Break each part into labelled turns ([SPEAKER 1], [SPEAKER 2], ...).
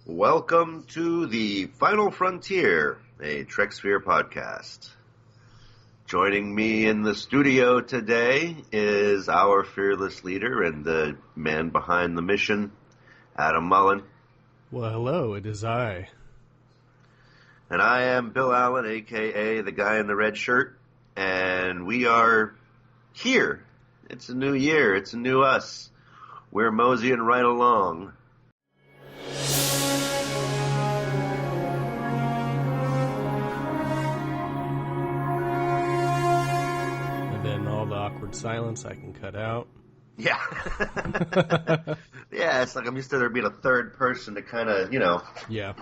[SPEAKER 1] Welcome to the Final Frontier, a Treksphere podcast. Joining me in the studio today is our fearless leader and the man behind the mission, Adam Mullen.
[SPEAKER 2] Well, hello, it is I.
[SPEAKER 1] And I am Bill Allen, a.k.a. the guy in the red shirt, and we are here. It's a new year. It's a new us. We're moseying right along.
[SPEAKER 2] Awkward silence I can cut out.
[SPEAKER 1] Yeah. Yeah, it's like I'm used to there being a third person to kind of,
[SPEAKER 2] Yeah.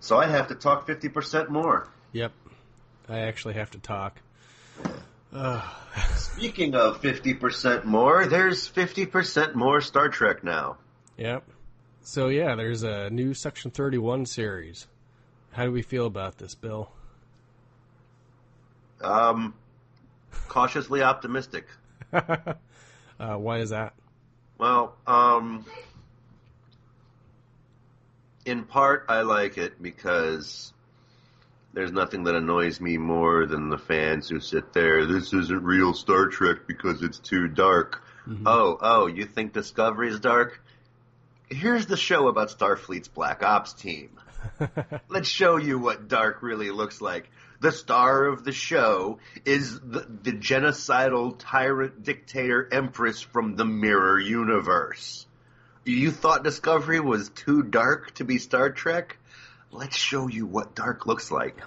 [SPEAKER 1] So I have to talk 50% more.
[SPEAKER 2] Yep. I actually have to talk.
[SPEAKER 1] Speaking of 50% more, there's 50% more Star Trek now.
[SPEAKER 2] Yep. So yeah, there's a new Section 31 series. How do we feel about this, Bill?
[SPEAKER 1] Cautiously optimistic.
[SPEAKER 2] Why is that?
[SPEAKER 1] Well, in part, I like it because there's nothing that annoys me more than the fans who sit there, this isn't real Star Trek because it's too dark. Mm-hmm. Oh, you think Discovery is dark? Here's the show about Starfleet's Black Ops team. Let's show you what dark really looks like. The star of the show is the genocidal tyrant dictator empress from the Mirror Universe. You thought Discovery was too dark to be Star Trek? Let's show you what dark looks like.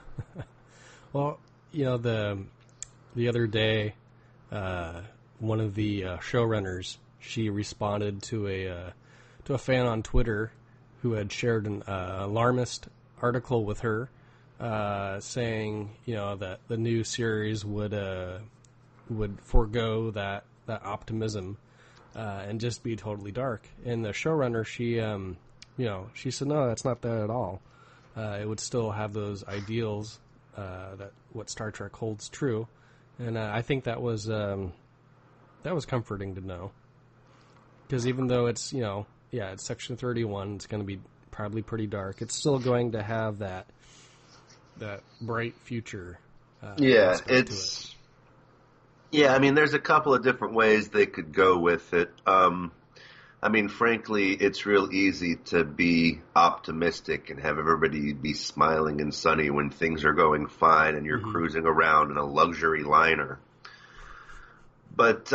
[SPEAKER 2] Well, the other day, one of the showrunners, she responded to a fan on Twitter who had shared an alarmist article with her, saying, that the new series would forego that optimism and just be totally dark. And the showrunner, she said, no, that's not that at all. It would still have those ideals that what Star Trek holds true, and I think that was comforting to know, because even though it's it's Section 31, it's going to be probably pretty dark. It's still going to have that bright future.
[SPEAKER 1] Yeah, I mean, there's a couple of different ways they could go with it. Frankly, it's real easy to be optimistic and have everybody be smiling and sunny when things are going fine and you're cruising around in a luxury liner. But,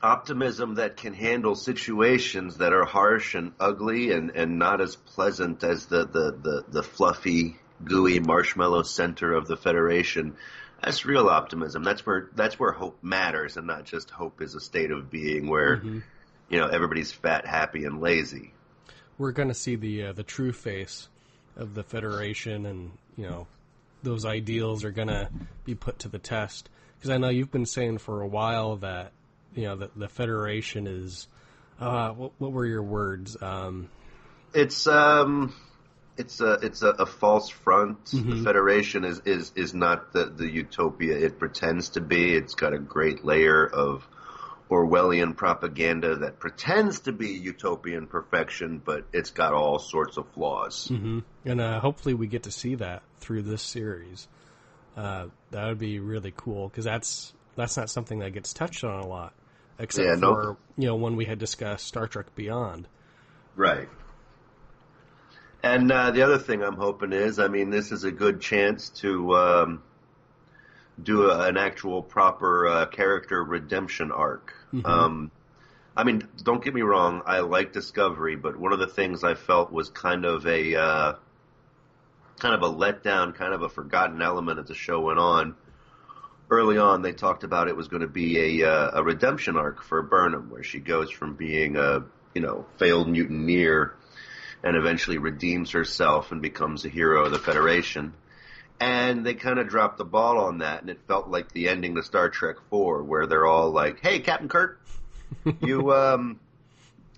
[SPEAKER 1] optimism that can handle situations that are harsh and ugly and not as pleasant as the fluffy, gooey marshmallow center of the Federation. That's real optimism. That's where hope matters, and not just hope is a state of being where everybody's fat, happy, and lazy.
[SPEAKER 2] We're going to see the true face of the Federation, and those ideals are going to be put to the test. Because I know you've been saying for a while that the Federation is what were your words?
[SPEAKER 1] It's a false front. The Federation is not the utopia it pretends to be. It's got a great layer of Orwellian propaganda that pretends to be utopian perfection, but it's got all sorts of flaws.
[SPEAKER 2] And hopefully we get to see that through this series. That would be really cool, because that's not something that gets touched on a lot, except for when we had discussed Star Trek Beyond.
[SPEAKER 1] Right. And the other thing I'm hoping is, this is a good chance to do an actual proper character redemption arc. Don't get me wrong, I like Discovery, but one of the things I felt was kind of a letdown, kind of a forgotten element as the show went on. Early on, they talked about it was going to be a redemption arc for Burnham, where she goes from being a failed mutineer and eventually redeems herself and becomes a hero of the Federation. And they kind of dropped the ball on that, and it felt like the ending to Star Trek 4, where they're all like, hey, Captain Kirk, you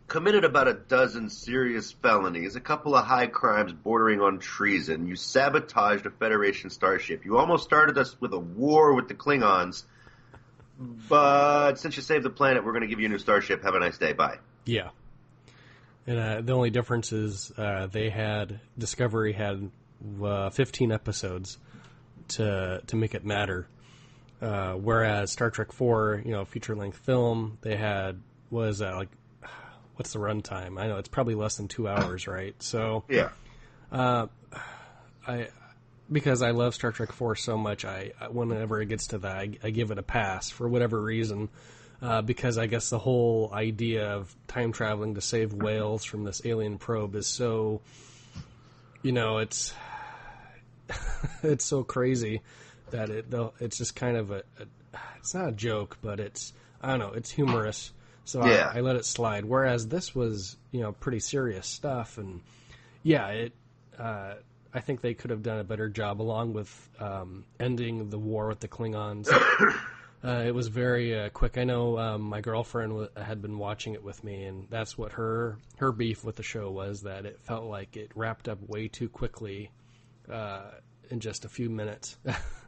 [SPEAKER 1] committed about a dozen serious felonies, a couple of high crimes bordering on treason. You sabotaged a Federation starship. You almost started us with a war with the Klingons. But since you saved the planet, we're going to give you a new starship. Have a nice day. Bye.
[SPEAKER 2] Yeah. And the only difference is Discovery had 15 episodes to make it matter. Whereas Star Trek 4, feature-length film, they had, what's the runtime? I know it's probably less than 2 hours, right? So,
[SPEAKER 1] yeah.
[SPEAKER 2] Because I love Star Trek 4 so much, whenever it gets to that, I give it a pass for whatever reason. Because I guess the whole idea of time traveling to save whales from this alien probe is so, it's it's so crazy that it's just kind of it's not a joke, but I don't know, it's humorous. So yeah. I let it slide. Whereas this was, pretty serious stuff, and yeah, I think they could have done a better job, along with ending the war with the Klingons. It was very quick. I know my girlfriend had been watching it with me, and that's what her beef with the show was, that it felt like it wrapped up way too quickly in just a few minutes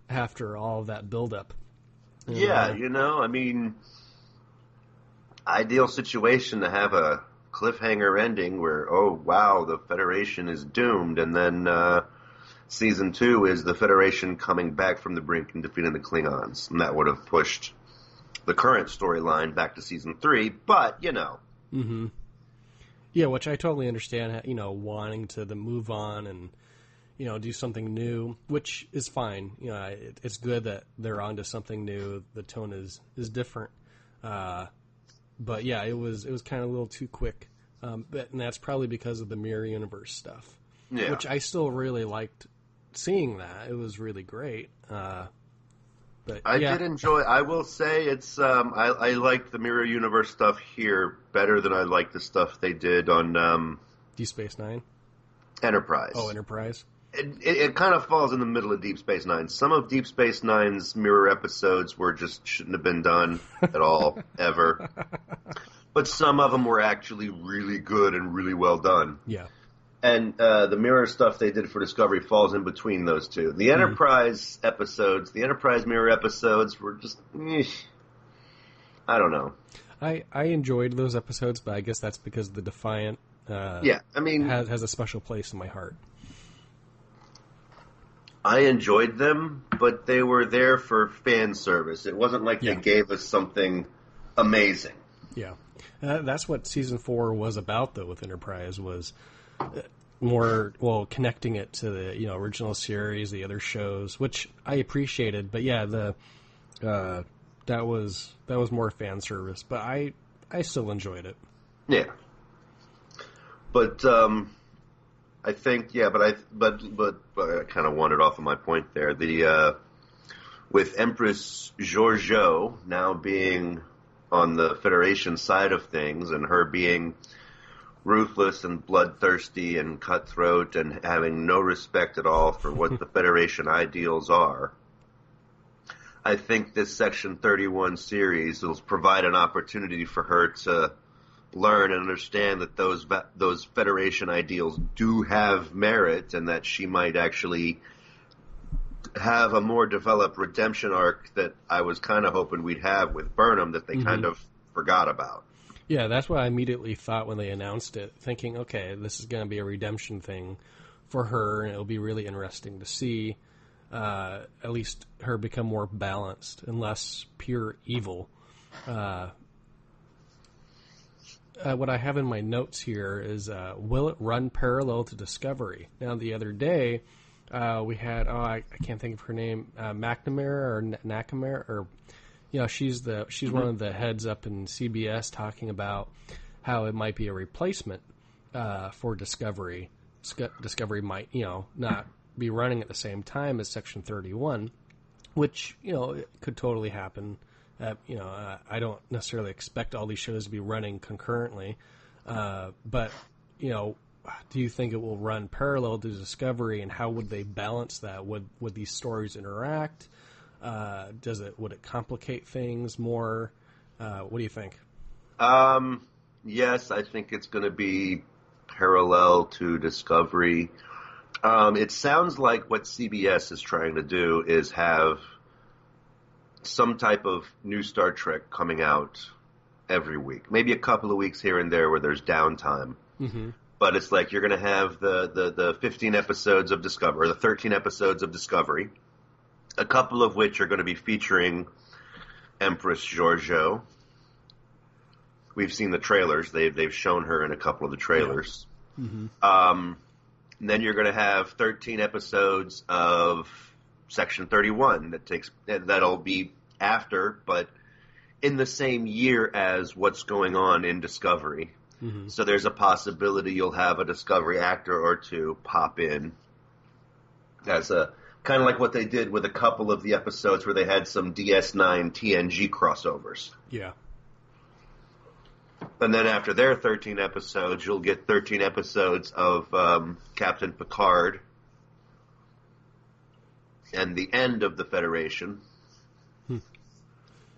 [SPEAKER 2] after all of that buildup.
[SPEAKER 1] Yeah, ideal situation to have a cliffhanger ending where, oh, wow, the Federation is doomed, and then Season 2 is the Federation coming back from the brink and defeating the Klingons. And that would have pushed the current storyline back to Season 3, but,
[SPEAKER 2] Mm-hmm. Yeah, which I totally understand, wanting to move on and, do something new, which is fine. It's good that they're onto something new. The tone is different. But yeah, it was kind of a little too quick. And that's probably because of the mirror universe stuff, which I still really liked seeing that. It was really great. But
[SPEAKER 1] I did enjoy. I will say it's. I liked the mirror universe stuff here better than I liked the stuff they did on
[SPEAKER 2] Deep Space Nine.
[SPEAKER 1] Enterprise.
[SPEAKER 2] Oh, Enterprise.
[SPEAKER 1] It kind of falls in the middle of Deep Space Nine. Some of Deep Space Nine's mirror episodes shouldn't have been done at all, ever. But some of them were actually really good and really well done.
[SPEAKER 2] Yeah.
[SPEAKER 1] And the mirror stuff they did for Discovery falls in between those two. The Enterprise episodes, the Enterprise mirror episodes were just, I don't know.
[SPEAKER 2] I enjoyed those episodes, but I guess that's because the Defiant has a special place in my heart.
[SPEAKER 1] I enjoyed them, but they were there for fan service. It wasn't like they gave us something amazing.
[SPEAKER 2] Yeah. That's what Season 4 was about, though, with Enterprise, was more, connecting it to the, original series, the other shows, which I appreciated. But yeah, that was more fan service. But I still enjoyed it.
[SPEAKER 1] Yeah. But I think, but I kind of wandered off of my point there. With Empress Georgiou now being on the Federation side of things, and her being ruthless and bloodthirsty and cutthroat and having no respect at all for what the Federation ideals are, I think this Section 31 series will provide an opportunity for her to learn and understand that those Federation ideals do have merit, and that she might actually have a more developed redemption arc that I was kind of hoping we'd have with Burnham that they kind of forgot about.
[SPEAKER 2] Yeah, that's what I immediately thought when they announced it, thinking, okay, this is going to be a redemption thing for her, and it'll be really interesting to see at least her become more balanced and less pure evil. What I have in my notes here is, will it run parallel to Discovery? Now, the other day, we had, I can't think of her name, McNamara or Nakamura, or, she's one of the heads up in CBS, talking about how it might be a replacement for Discovery. Discovery might, not be running at the same time as Section 31, which, it could totally happen. I don't necessarily expect all these shows to be running concurrently, but, do you think it will run parallel to Discovery, and how would they balance that? Would these stories interact? Would it complicate things more? What do you think?
[SPEAKER 1] Yes, I think it's going to be parallel to Discovery. It sounds like what CBS is trying to do is have some type of new Star Trek coming out every week. Maybe a couple of weeks here and there where there's downtime.
[SPEAKER 2] Mm-hmm.
[SPEAKER 1] But it's like you're going to have the 15 episodes of Discovery, or the 13 episodes of Discovery, a couple of which are going to be featuring Empress Giorgio. We've seen the trailers. They've shown her in a couple of the trailers.
[SPEAKER 2] Yeah. Mm-hmm.
[SPEAKER 1] And then you're going to have 13 episodes of Section 31 that'll be after, but in the same year as what's going on in Discovery.
[SPEAKER 2] Mm-hmm.
[SPEAKER 1] So there's a possibility you'll have a Discovery actor or two pop in as a kind of like what they did with a couple of the episodes where they had some DS9 TNG crossovers.
[SPEAKER 2] Yeah.
[SPEAKER 1] And then after their 13 episodes, you'll get 13 episodes of Captain Picard and the end of the Federation.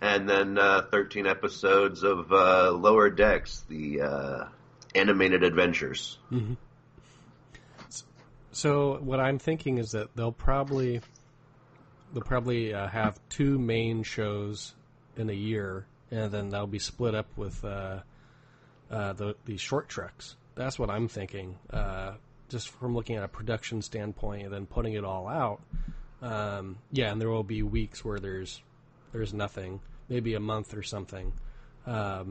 [SPEAKER 1] And then 13 episodes of Lower Decks, the animated adventures.
[SPEAKER 2] Mm-hmm. So what I'm thinking is that they'll probably have two main shows in a year, and then they'll be split up with the short treks. That's what I'm thinking. Just from looking at a production standpoint, and then putting it all out. Yeah, and there will be weeks where there's nothing, maybe a month or something. But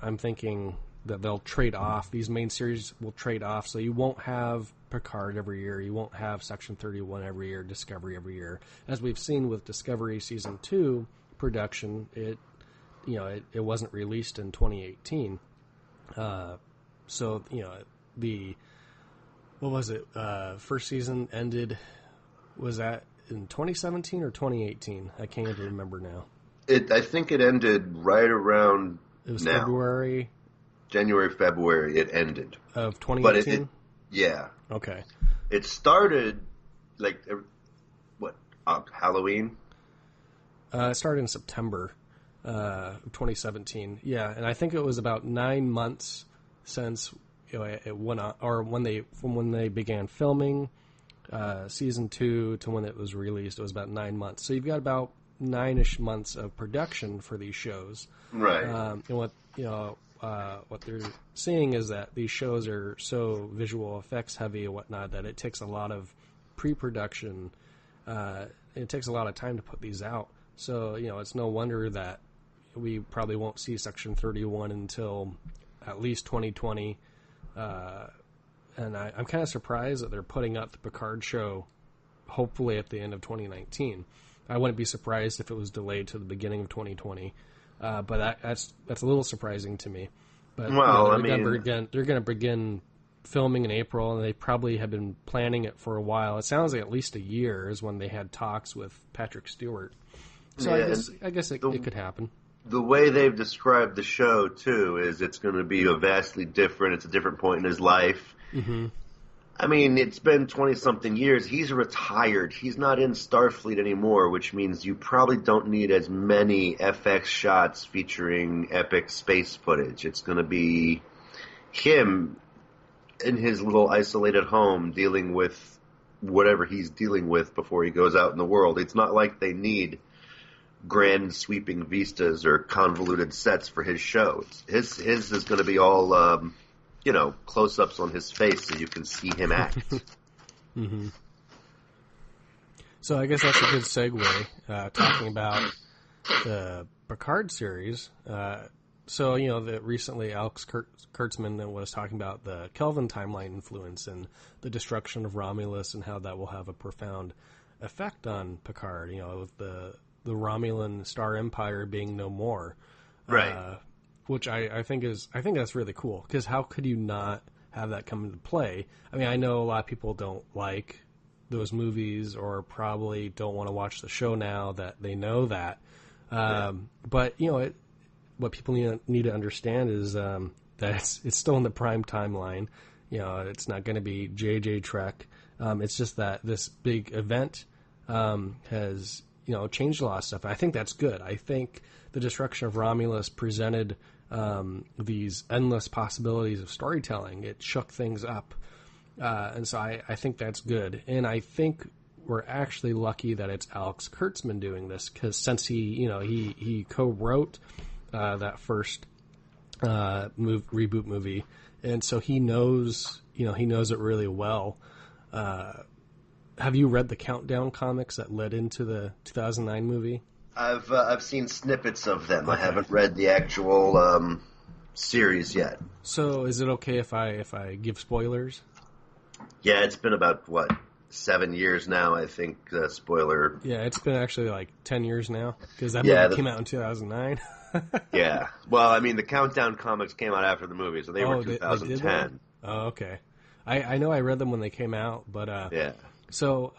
[SPEAKER 2] I'm thinking that they'll trade off. These main series will trade off, so you won't have Picard every year. You won't have Section 31 every year, Discovery every year. As we've seen with Discovery Season 2 production, it wasn't released in 2018. So, what was it? First season ended, was that in 2017 or 2018? I can't even remember now.
[SPEAKER 1] I think it ended right around
[SPEAKER 2] It was
[SPEAKER 1] now.
[SPEAKER 2] February.
[SPEAKER 1] January, February, it ended.
[SPEAKER 2] Of 2018?
[SPEAKER 1] But yeah.
[SPEAKER 2] Okay.
[SPEAKER 1] It started, Halloween?
[SPEAKER 2] It started in September 2017. Yeah, and I think it was about 9 months since it went on, or from when they began filming season 2 to when it was released. It was about 9 months. So you've got about 9-ish months of production for these shows.
[SPEAKER 1] Right.
[SPEAKER 2] And what they're seeing is that these shows are so visual effects heavy and whatnot that it takes a lot of pre-production. It takes a lot of time to put these out. So, it's no wonder that we probably won't see Section 31 until at least 2020. And I'm kind of surprised that they're putting out the Picard show hopefully at the end of 2019. I wouldn't be surprised if it was delayed to the beginning of 2020. But that's a little surprising to me. But they're going to begin filming in April, and they probably have been planning it for a while. It sounds like at least a year is when they had talks with Patrick Stewart. So yeah, I guess it could happen.
[SPEAKER 1] The way they've described the show too is it's going to be vastly different. It's a different point in his life.
[SPEAKER 2] Mm-hmm.
[SPEAKER 1] I mean, it's been 20-something years. He's retired. He's not in Starfleet anymore, which means you probably don't need as many FX shots featuring epic space footage. It's going to be him in his little isolated home dealing with whatever he's dealing with before he goes out in the world. It's not like they need grand sweeping vistas or convoluted sets for his show. His is going to be all... close-ups on his face so you can see him act.
[SPEAKER 2] Mm-hmm. So I guess that's a good segue, talking about the Picard series. That recently Alex Kurtzman was talking about the Kelvin timeline influence and the destruction of Romulus and how that will have a profound effect on Picard, with the Romulan Star Empire being no more.
[SPEAKER 1] Right.
[SPEAKER 2] Which I think that's really cool, because how could you not have that come into play? I mean, I know a lot of people don't like those movies or probably don't want to watch the show now that they know that. But what people need to understand is that it's still in the prime timeline. It's not going to be JJ Trek. It's just that this big event has changed a lot of stuff. And I think that's good. I think the destruction of Romulus presented these endless possibilities of storytelling. It shook things up. And so I think that's good. And I think we're actually lucky that it's Alex Kurtzman doing this, because since he co-wrote that first reboot movie, and so he knows it really well. Have you read the Countdown comics that led into the 2009 movie?
[SPEAKER 1] I've seen snippets of them.
[SPEAKER 2] Okay.
[SPEAKER 1] I haven't read the actual series yet.
[SPEAKER 2] So is it okay if I give spoilers?
[SPEAKER 1] Yeah, it's been about 7 years now. I think spoiler.
[SPEAKER 2] Yeah, it's been actually like 10 years now because that
[SPEAKER 1] Yeah,
[SPEAKER 2] movie came out in 2009.
[SPEAKER 1] Yeah. Well, I mean, the Countdown comics came out after the movie, so they were
[SPEAKER 2] They
[SPEAKER 1] 2010.
[SPEAKER 2] Oh, okay. I know I read them when they came out, but
[SPEAKER 1] Yeah.
[SPEAKER 2] so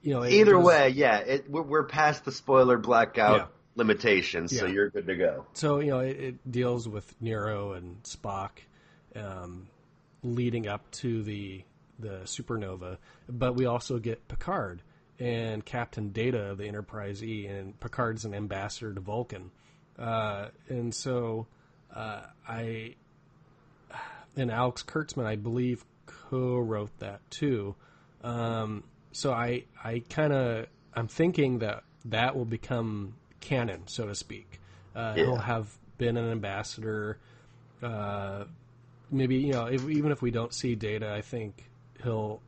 [SPEAKER 1] Either way, yeah, we're past the spoiler blackout limitations, so
[SPEAKER 2] Yeah.
[SPEAKER 1] you're good to go.
[SPEAKER 2] So it deals with Nero and Spock, leading up to the supernova, but we also get Picard and Captain Data of the Enterprise E, and Picard's an ambassador to Vulcan, and so and Alex Kurtzman, I believe, co-wrote that too. So I'm thinking that will become canon, so to speak. He'll have been an ambassador. Maybe even if we don't see Data, I think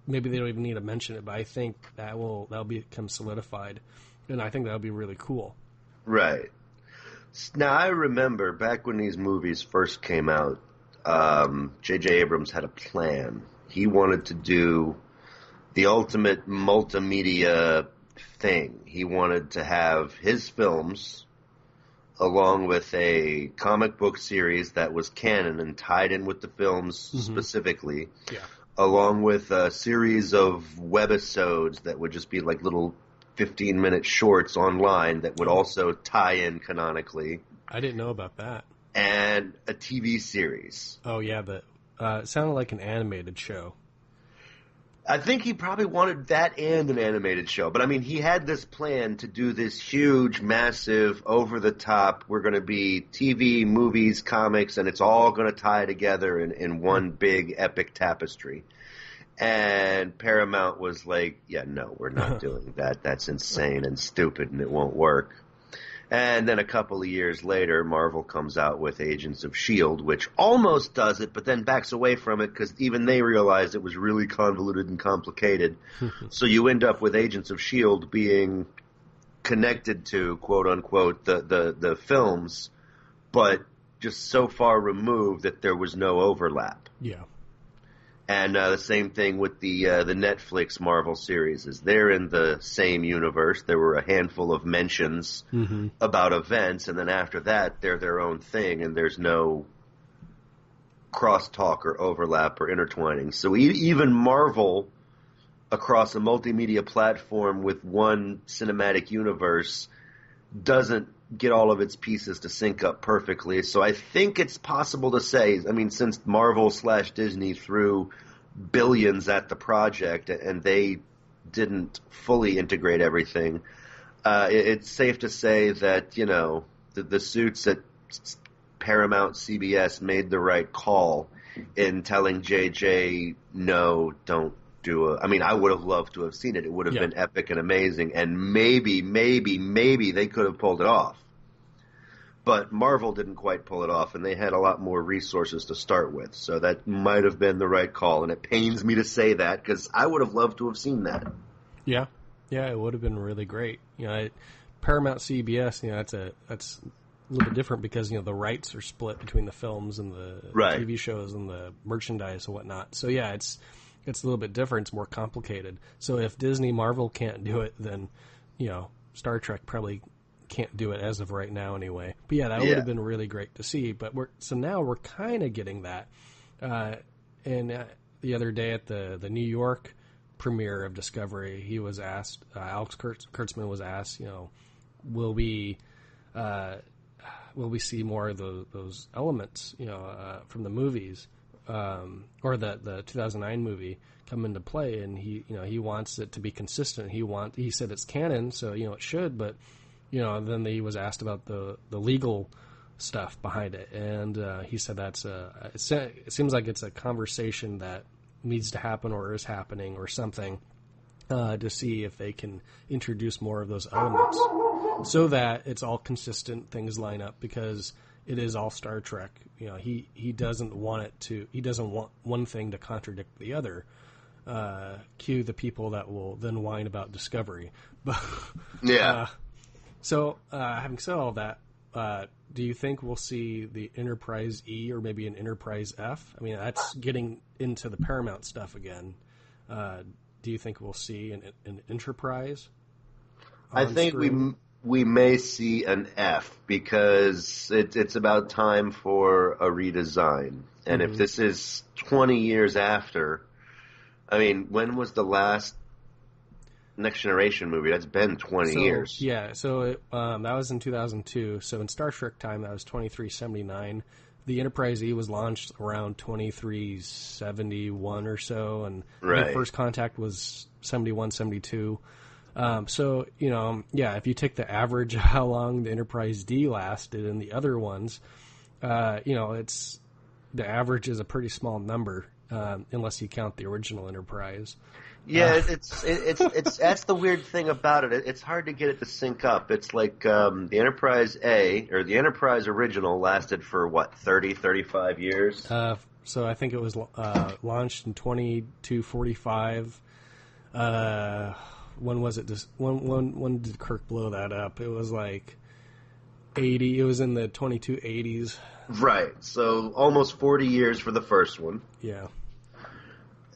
[SPEAKER 2] maybe they don't even need to mention it, but I think that'll become solidified, and I think that'll be really cool.
[SPEAKER 1] Right. Now, I remember back when these movies first came out, J.J. Abrams had a plan. He wanted to do the ultimate multimedia thing. He wanted to have his films along with a comic book series that was canon and tied in with the films specifically, along with a series of webisodes that would just be like little 15-minute shorts online that would also tie in canonically.
[SPEAKER 2] I didn't know about that.
[SPEAKER 1] And a TV series.
[SPEAKER 2] Oh, yeah, it sounded like an animated show.
[SPEAKER 1] I think he probably wanted that and an animated show. But, I mean, he had this plan to do this huge, massive, over-the-top, we're going to be TV, movies, comics, and it's all going to tie together in one big, epic tapestry. And Paramount was like, yeah, no, we're not doing that. That's insane and stupid, and it won't work. And then a couple of years later, Marvel comes out with Agents of S.H.I.E.L.D., which almost does it, but then backs away from it because even they realized it was really convoluted and complicated. So you end up with Agents of S.H.I.E.L.D. being connected to, quote-unquote, the films, but just so far removed that there was no overlap.
[SPEAKER 2] Yeah.
[SPEAKER 1] And the same thing with the Netflix Marvel series. They're in the same universe. There were a handful of mentions about events, and then after that, they're their own thing, and there's no crosstalk or overlap or intertwining. So even Marvel, across a multimedia platform with one cinematic universe, doesn't get all of its pieces to sync up perfectly. So I think it's possible to say, I mean, since Marvel/Disney threw billions at the project and they didn't fully integrate everything, it's safe to say that, the suits at Paramount CBS made the right call in telling JJ, no, don't do it. I mean, I would have loved to have seen it. It would have been epic and amazing, and maybe they could have pulled it off. But Marvel didn't quite pull it off, and they had a lot more resources to start with, so that might have been the right call, and it pains me to say that, because I would have loved to have seen that.
[SPEAKER 2] Yeah, it would have been really great. Paramount CBS, that's a little bit different because, the rights are split between the films and the TV shows and the merchandise and whatnot. So, yeah, it's a little bit different. It's more complicated. So if Disney Marvel can't do it, then, Star Trek probably can't do it as of right now anyway. But yeah, that would have been really great to see. But now we're kind of getting that. And the other day at the New York premiere of Discovery, he was asked, Alex Kurtzman was asked, will we see more of those elements, from the movies? Or the 2009 movie come into play, and he wants it to be consistent. He said it's canon, so it should. But then he was asked about the legal stuff behind it, and he said it seems like it's a conversation that needs to happen or is happening or something to see if they can introduce more of those elements so that it's all consistent, things line up, because it is all Star Trek. He doesn't want it to. He doesn't want one thing to contradict the other. Cue the people that will then whine about Discovery. But
[SPEAKER 1] yeah.
[SPEAKER 2] So having said all that, do you think we'll see the Enterprise E or maybe an Enterprise F? I mean, that's getting into the Paramount stuff again. Do you think we'll see an Enterprise?
[SPEAKER 1] I think we may see an F because it's about time for a redesign. And if this is 20 years after, I mean, when was the last Next Generation movie? That's been 20 years.
[SPEAKER 2] Yeah, so that was in 2002. So in Star Trek time, that was 2379. The Enterprise E was launched around 2371 or so, and the first contact was 71, 72. So, if you take the average of how long the Enterprise D lasted and the other ones, it's the average is a pretty small number, unless you count the original Enterprise.
[SPEAKER 1] Yeah, it's that's the weird thing about it. It's hard to get it to sync up. It's like the Enterprise A or the Enterprise original lasted for 30, 35 years.
[SPEAKER 2] So I think it was launched in 2245. When was it? When did Kirk blow that up? It was like 80. It was in the 2280s.
[SPEAKER 1] Right. So almost 40 years for the first one.
[SPEAKER 2] Yeah.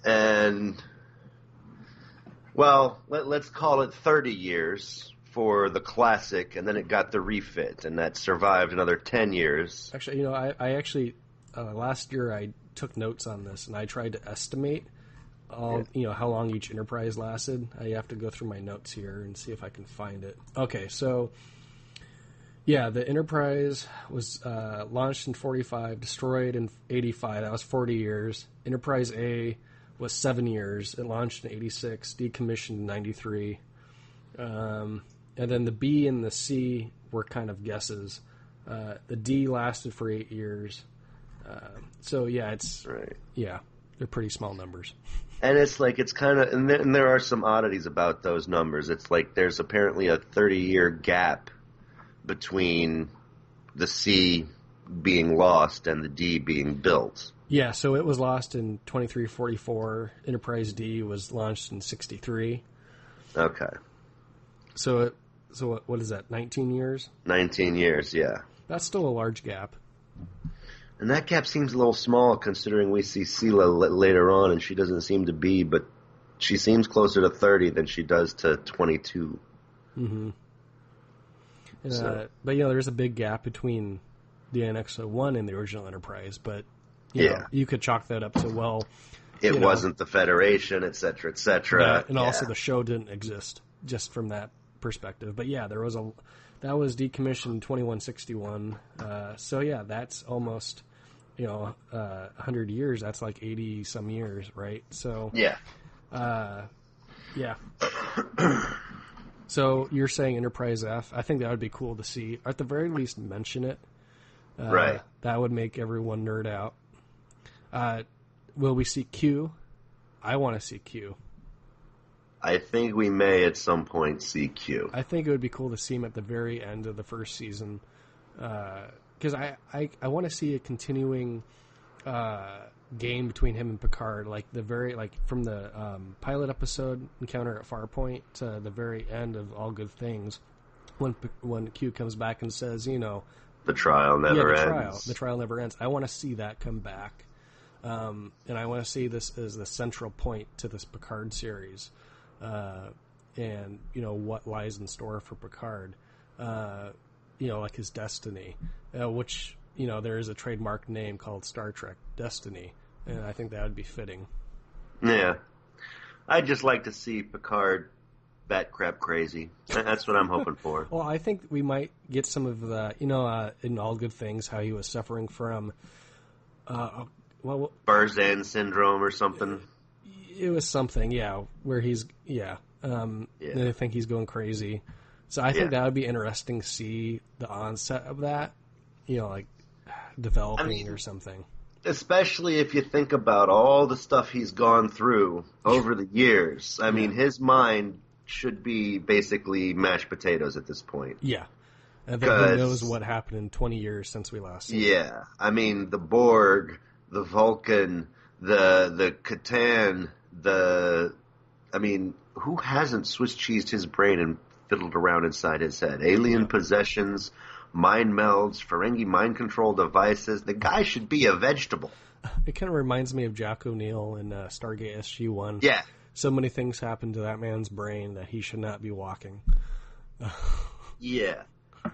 [SPEAKER 1] And well, let's call it 30 years for the classic, and then it got the refit, and that survived another 10 years.
[SPEAKER 2] Actually, I actually last year I took notes on this, and I tried to estimate how long each Enterprise lasted. I have to go through my notes here and see if I can find it. Okay, so yeah, the Enterprise was launched in 45, destroyed in 85. That was 40 years. Enterprise A was 7 years. It launched in 86, decommissioned in 93. And then the B and the C were kind of guesses. The D lasted for 8 years. So yeah, it's
[SPEAKER 1] right.
[SPEAKER 2] Yeah, they're pretty small numbers.
[SPEAKER 1] And it's like it's kind of, and there are some oddities about those numbers. It's like there's apparently a 30-year gap between the C being lost and the D being built.
[SPEAKER 2] Yeah, so it was lost in 2344. Enterprise D was launched in 63.
[SPEAKER 1] Okay.
[SPEAKER 2] So what is that, 19 years?
[SPEAKER 1] 19 years, yeah.
[SPEAKER 2] That's still a large gap.
[SPEAKER 1] And that gap seems a little small considering we see Sela later on, and she doesn't seem to be, but she seems closer to 30 than she does to 22.
[SPEAKER 2] Mm-hmm. But, there's a big gap between the NX-01 and the original Enterprise, but you know, you could chalk that up to,
[SPEAKER 1] it wasn't the Federation, et cetera, et cetera.
[SPEAKER 2] And also the show didn't exist, just from that perspective. But yeah, that was decommissioned in 2161. So yeah, that's almost, 100 years. That's like 80 some years, right? So
[SPEAKER 1] yeah.
[SPEAKER 2] Yeah. So you're saying Enterprise F? I think that would be cool to see. At the very least, mention it.
[SPEAKER 1] Right.
[SPEAKER 2] That would make everyone nerd out. Will we see Q? I want to see Q.
[SPEAKER 1] I think we may at some point see Q.
[SPEAKER 2] I think it would be cool to see him at the very end of the first season. Because I want to see a continuing game between him and Picard, from the pilot episode Encounter at Farpoint to the very end of All Good Things, when Q comes back and says,
[SPEAKER 1] the trial never ends.
[SPEAKER 2] The trial never ends. I want to see that come back, and I want to see this as the central point to this Picard series, and what lies in store for Picard, like his destiny, which there is a trademark name called Star Trek Destiny. And I think that would be fitting. Yeah.
[SPEAKER 1] I'd just like to see Picard bat crap crazy. That's what I'm hoping for.
[SPEAKER 2] Well, I think we might get some of the, in All Good Things, how he was suffering from...
[SPEAKER 1] Barzan syndrome or something.
[SPEAKER 2] It was something, where he's... I think he's going crazy. So I think that would be interesting to see the onset of that, developing or something.
[SPEAKER 1] Especially if you think about all the stuff he's gone through over the years. I mean, his mind should be basically mashed potatoes at this point.
[SPEAKER 2] Yeah. And then who knows what happened in 20 years since we last seen it.
[SPEAKER 1] Yeah, I mean, the Borg, the Vulcan, the Catan, who hasn't Swiss cheesed his brain and fiddled around inside his head? Alien possessions, mind melds, Ferengi mind control devices. The guy should be a vegetable.
[SPEAKER 2] It kind of reminds me of Jack O'Neill in Stargate SG-1.
[SPEAKER 1] Yeah.
[SPEAKER 2] So many things happen to that man's brain that he should not be walking.
[SPEAKER 1] Yeah.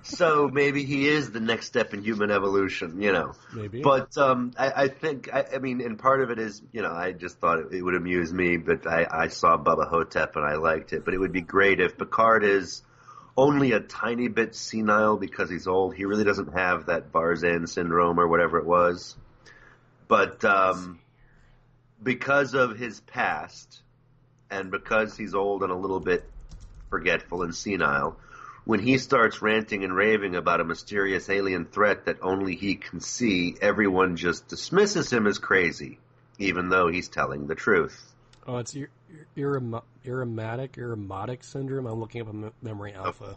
[SPEAKER 1] So maybe he is the next step in human evolution,
[SPEAKER 2] Maybe.
[SPEAKER 1] But I think, and part of it is, I just thought it would amuse me, but I saw Bubba Hotep and I liked it. But it would be great if Picard is only a tiny bit senile because he's old. He really doesn't have that Barzan syndrome or whatever it was. But because of his past and because he's old and a little bit forgetful and senile, when he starts ranting and raving about a mysterious alien threat that only he can see, everyone just dismisses him as crazy, even though he's telling the truth.
[SPEAKER 2] Oh, it's Irematic syndrome? I'm looking up a memory alpha.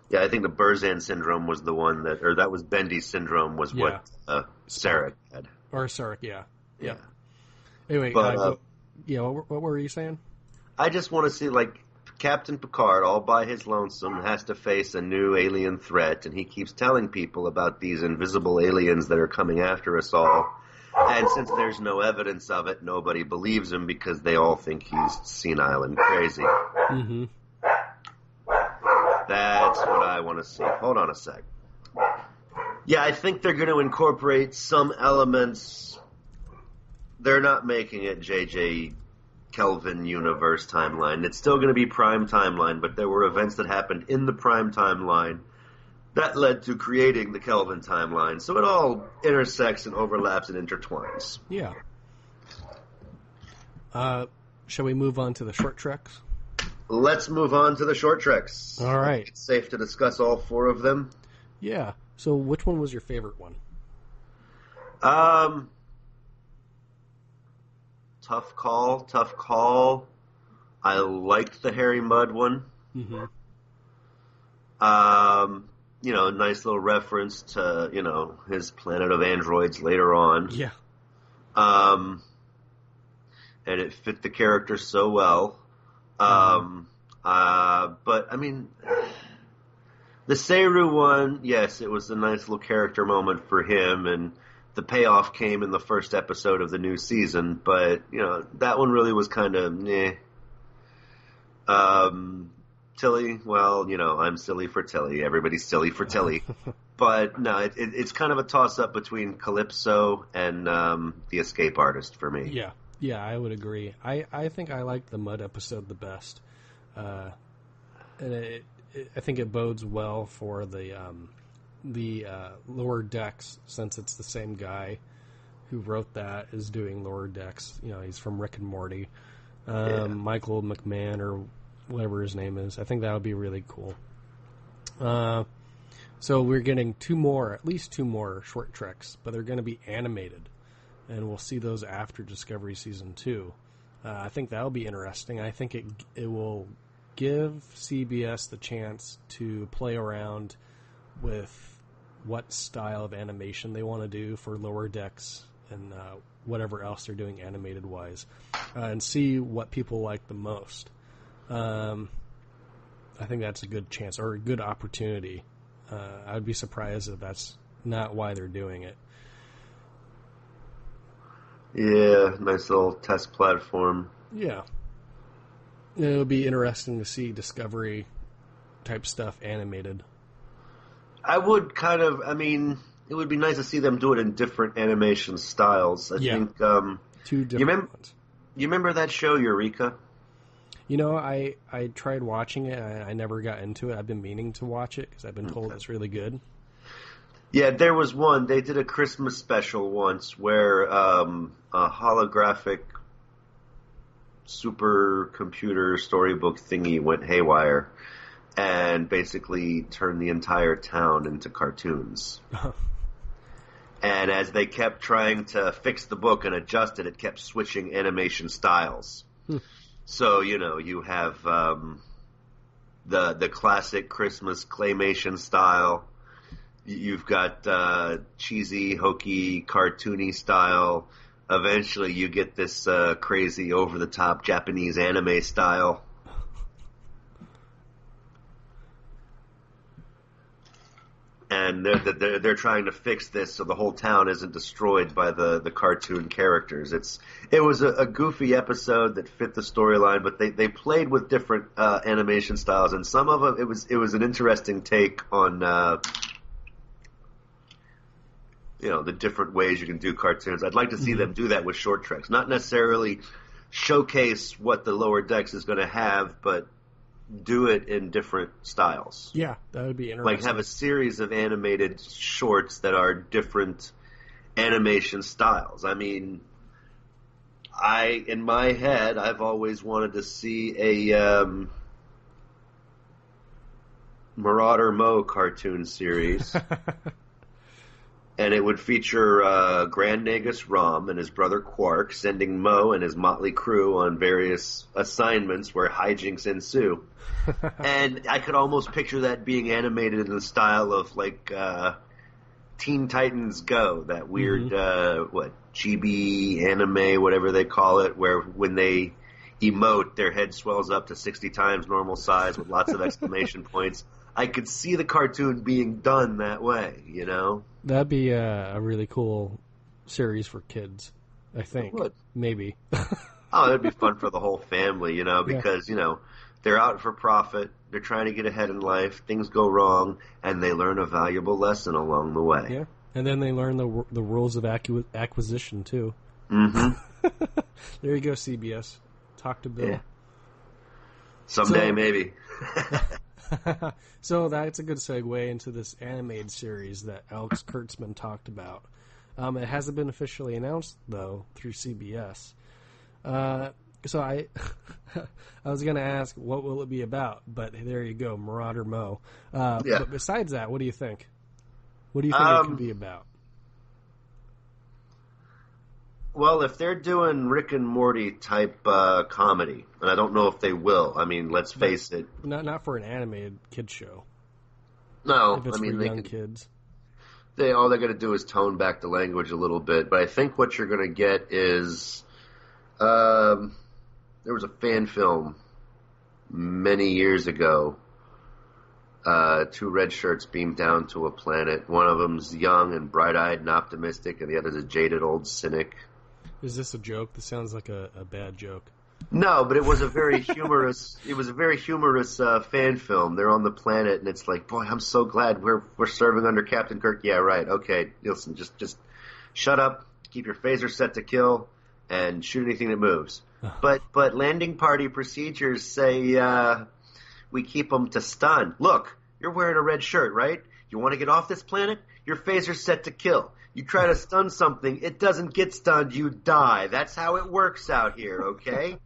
[SPEAKER 1] Yeah, I think the Burzan syndrome was the one that was Bendy's syndrome was what Sarek had.
[SPEAKER 2] Or Sarek, yeah. Anyway,
[SPEAKER 1] but,
[SPEAKER 2] what were you saying?
[SPEAKER 1] I just want to see, Captain Picard, all by his lonesome, has to face a new alien threat, and he keeps telling people about these invisible aliens that are coming after us all. And since there's no evidence of it, nobody believes him because they all think he's senile and crazy.
[SPEAKER 2] Mm-hmm.
[SPEAKER 1] That's what I want to see. Hold on a sec. Yeah, I think they're going to incorporate some elements. They're not making it J.J. Kelvin universe timeline. It's still going to be prime timeline, but there were events that happened in the prime timeline that led to creating the Kelvin timeline. So it all intersects and overlaps and intertwines.
[SPEAKER 2] Yeah. Shall we move on to the short treks?
[SPEAKER 1] Let's move on to the short treks.
[SPEAKER 2] All right.
[SPEAKER 1] It's safe to discuss all four of them.
[SPEAKER 2] Yeah. So which one was your favorite one?
[SPEAKER 1] Tough call. I liked the Harry Mudd one.
[SPEAKER 2] Mm-hmm.
[SPEAKER 1] Nice little reference to, his planet of androids later on.
[SPEAKER 2] Yeah.
[SPEAKER 1] And it fit the character so well. But, the Seru one, yes, it was a nice little character moment for him, and the payoff came in the first episode of the new season, but, that one really was kind of, meh. Tilly, well, I'm silly for Tilly. Everybody's silly for Tilly. But, no, it's kind of a toss-up between Calypso and the Escape Artist for me.
[SPEAKER 2] Yeah. Yeah, I would agree. I think I liked the Mud episode the best. And I think it bodes well for the Lower Decks, since it's the same guy who wrote that is doing Lower Decks. He's from Rick and Morty. Michael McMahon or whatever his name is. I think that would be really cool. So we're getting at least two more short treks, but they're going to be animated. And we'll see those after Discovery Season 2. I think that'll be interesting. I think it will give CBS the chance to play around with what style of animation they want to do for Lower Decks and whatever else they're doing animated-wise, and see what people like the most. I think that's a good chance, or a good opportunity. I'd be surprised if that's not why they're doing it.
[SPEAKER 1] Yeah, nice little test platform.
[SPEAKER 2] Yeah. It would be interesting to see Discovery type stuff animated.
[SPEAKER 1] I would it would be nice to see them do it in different animation styles. I think,
[SPEAKER 2] two different ones.
[SPEAKER 1] You remember that show, Eureka?
[SPEAKER 2] I tried watching it, and I never got into it. I've been meaning to watch it, because I've been told it's really good.
[SPEAKER 1] Yeah, there was one. They did a Christmas special once where a holographic supercomputer storybook thingy went haywire and basically turned the entire town into cartoons. And as they kept trying to fix the book and adjust it, it kept switching animation styles. So, you have the classic Christmas claymation style. You've got cheesy, hokey, cartoony style. Eventually, you get this crazy, over-the-top Japanese anime style. And they're trying to fix this so the whole town isn't destroyed by the cartoon characters. It was a goofy episode that fit the storyline, but they played with different animation styles, and some of them it was an interesting take on the different ways you can do cartoons. I'd like to see them do that with short treks, not necessarily showcase what the Lower Decks is going to have, but do it in different styles.
[SPEAKER 2] Yeah, that would be interesting.
[SPEAKER 1] Like have a series of animated shorts that are different animation styles. I mean, in my head, I've always wanted to see a Marauder Mo cartoon series. And it would feature Grand Nagus Rom and his brother Quark sending Mo and his motley crew on various assignments where hijinks ensue. And I could almost picture that being animated in the style of like Teen Titans Go, that weird chibi anime, whatever they call it, where when they emote, their head swells up to 60 times normal size with lots of exclamation points. I could see the cartoon being done that way, you know?
[SPEAKER 2] That'd be a really cool series for kids, I think. It would. Maybe.
[SPEAKER 1] Oh, it'd be fun for the whole family, you know, because, you know, they're out for profit, they're trying to get ahead in life, things go wrong, and they learn a valuable lesson along the way.
[SPEAKER 2] Yeah, and then they learn the rules of acquisition, too.
[SPEAKER 1] Mm-hmm.
[SPEAKER 2] There you go, CBS. Talk to Bill. Yeah.
[SPEAKER 1] Someday, maybe.
[SPEAKER 2] So that's a good segue into this animated series that Alex Kurtzman talked about. It hasn't been officially announced, though, through CBS. So I was going to ask, what will it be about? But there you go, Marauder Mo. But besides that, what do you think? What do you think it could be about?
[SPEAKER 1] Well, if they're doing Rick and Morty type comedy, and I don't know if they will. I mean, let's face it.
[SPEAKER 2] Not for an animated kids show.
[SPEAKER 1] No,
[SPEAKER 2] if it's
[SPEAKER 1] I mean
[SPEAKER 2] for young kids.
[SPEAKER 1] All they're going to do is tone back the language a little bit. But I think what you're going to get is there was a fan film many years ago. 2 red shirts beamed down to a planet. One of them's young and bright-eyed and optimistic, and the other's a jaded old cynic.
[SPEAKER 2] Is this a joke? This sounds like a bad joke.
[SPEAKER 1] No, but it was a very humorous. It was a very humorous fan film. They're on the planet, and it's like, boy, I'm so glad we're serving under Captain Kirk. Yeah, right. Okay, Nielsen, just shut up, keep your phaser set to kill, and shoot anything that moves. But landing party procedures say we keep them to stun. Look, you're wearing a red shirt, right? You want to get off this planet? Your phaser's set to kill. You try to stun something, it doesn't get stunned, you die. That's how it works out here, okay?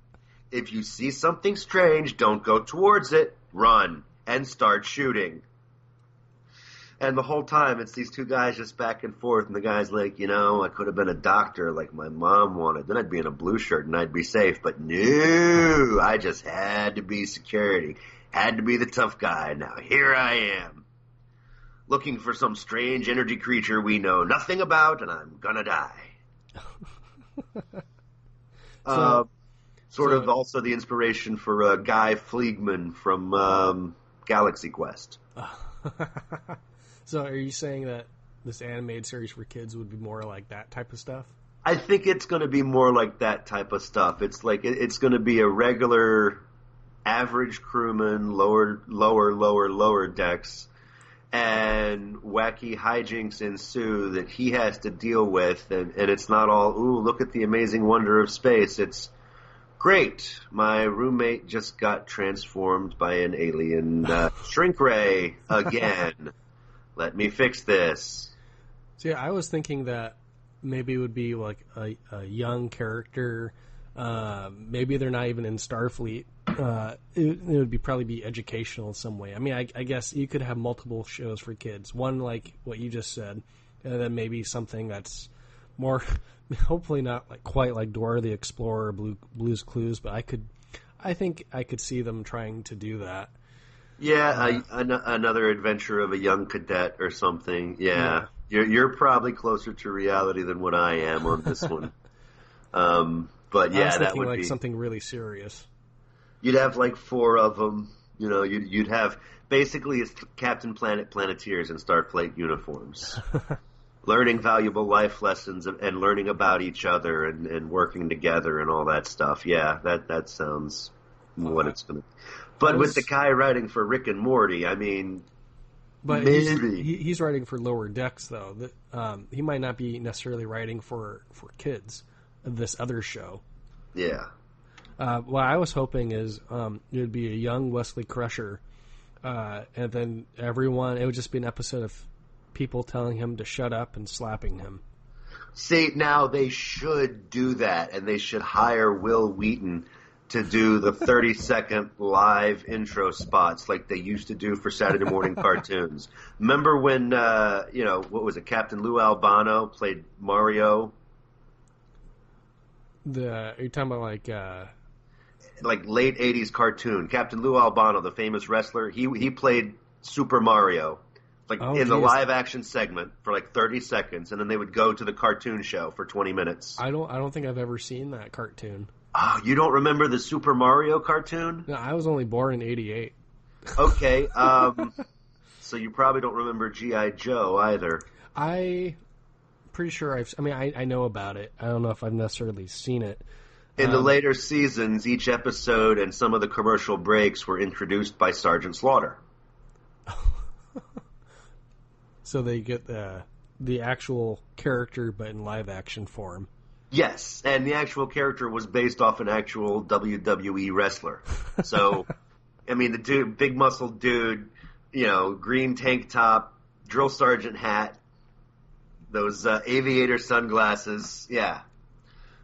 [SPEAKER 1] If you see something strange, don't go towards it. Run and start shooting. And the whole time, it's these 2 guys just back and forth, and the guy's like, you know, I could have been a doctor like my mom wanted. Then I'd be in a blue shirt and I'd be safe. But no, I just had to be security. Had to be the tough guy. Now here I am. Looking for some strange energy creature we know nothing about, and I'm gonna die. Sort of also the inspiration for Guy Fleegman from Galaxy Quest.
[SPEAKER 2] So are you saying that this animated series for kids would be more like that type of stuff?
[SPEAKER 1] I think it's going to be more like that type of stuff. It's like it's going to be a regular average crewman, lower decks, and wacky hijinks ensue that he has to deal with, and it's not all, ooh, look at the amazing wonder of space. It's, great, my roommate just got transformed by an alien shrink ray again. Let me fix this.
[SPEAKER 2] So yeah, I was thinking that maybe it would be like a young character. Maybe they're not even in Starfleet. It would probably be educational in some way. I mean, I guess you could have multiple shows for kids. One like what you just said, and then maybe something that's more, hopefully not like quite like Dora the Explorer, or Blue's Clues. But I think I could see them trying to do that.
[SPEAKER 1] Yeah, another adventure of a young cadet or something. Yeah,
[SPEAKER 2] Yeah.
[SPEAKER 1] you're probably closer to reality than what I am on this one. But
[SPEAKER 2] I was
[SPEAKER 1] yeah, that
[SPEAKER 2] thinking
[SPEAKER 1] would
[SPEAKER 2] like
[SPEAKER 1] be.
[SPEAKER 2] something really serious.
[SPEAKER 1] You'd have like four of them. You know, you'd have basically it's Captain Planet Planeteers in Starfleet uniforms, learning valuable life lessons and learning about each other and working together and all that stuff. Yeah, that sounds what
[SPEAKER 2] Uh,
[SPEAKER 1] it's gonna.
[SPEAKER 2] I
[SPEAKER 1] But with the
[SPEAKER 2] was,
[SPEAKER 1] guy writing for Rick and Morty, I mean,
[SPEAKER 2] but
[SPEAKER 1] maybe.
[SPEAKER 2] he's writing for Lower Decks though. That he might not be necessarily writing for kids. This other show.
[SPEAKER 1] Yeah.
[SPEAKER 2] What I was hoping is it would be a young Wesley Crusher, and then everyone. It would just be an episode of people telling him to shut up and slapping him.
[SPEAKER 1] See, now they should do that, and they should hire Will Wheaton to do the 30-second live intro spots like they used to do for Saturday morning cartoons. Remember when, what was it, Captain Lou Albano played Mario?
[SPEAKER 2] Are you talking about
[SPEAKER 1] Like late 80s cartoon. Captain Lou Albano, the famous wrestler, he played Super Mario. Like in the live action segment for like 30 seconds, and then they would go to the cartoon show for 20 minutes.
[SPEAKER 2] I don't think I've ever seen that cartoon.
[SPEAKER 1] Oh, you don't remember the Super Mario cartoon?
[SPEAKER 2] No, I was only born in '88.
[SPEAKER 1] Okay, so you probably don't remember G.I. Joe either.
[SPEAKER 2] I pretty sure I know about it. I don't know if I've necessarily seen it.
[SPEAKER 1] In the later seasons, each episode and some of the commercial breaks were introduced by Sergeant Slaughter.
[SPEAKER 2] So they get the actual character, but in live action form.
[SPEAKER 1] Yes, and the actual character was based off an actual WWE wrestler. So, I mean, the dude, big muscle dude, green tank top, drill sergeant hat, those aviator sunglasses. Yeah.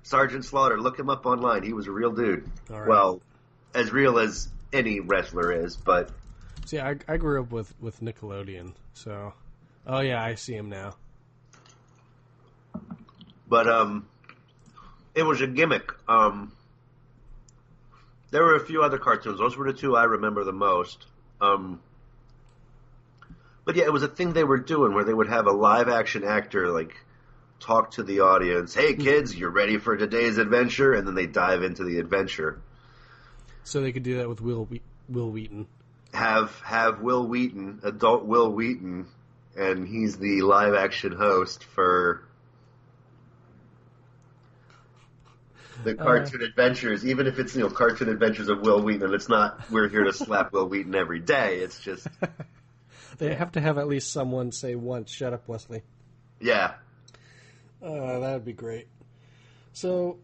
[SPEAKER 1] Sergeant Slaughter, look him up online. He was a real dude.
[SPEAKER 2] All right.
[SPEAKER 1] Well, as real as any wrestler is, but...
[SPEAKER 2] See, I grew up with Nickelodeon, so... Oh, yeah, I see him now.
[SPEAKER 1] But, it was a gimmick. There were a few other cartoons. Those were the two I remember the most. But yeah, it was a thing they were doing where they would have a live-action actor, talk to the audience. Hey, kids, you ready for today's adventure? And then they dive into the adventure.
[SPEAKER 2] So they could do that with Will Wheaton.
[SPEAKER 1] Have Will Wheaton, adult Will Wheaton, and he's the live-action host for the cartoon adventures. Even if it's cartoon adventures of Will Wheaton, it's not we're here to slap Will Wheaton every day. It's just
[SPEAKER 2] they have to have at least someone say once, "Shut up, Wesley."
[SPEAKER 1] Yeah.
[SPEAKER 2] That would be great. So,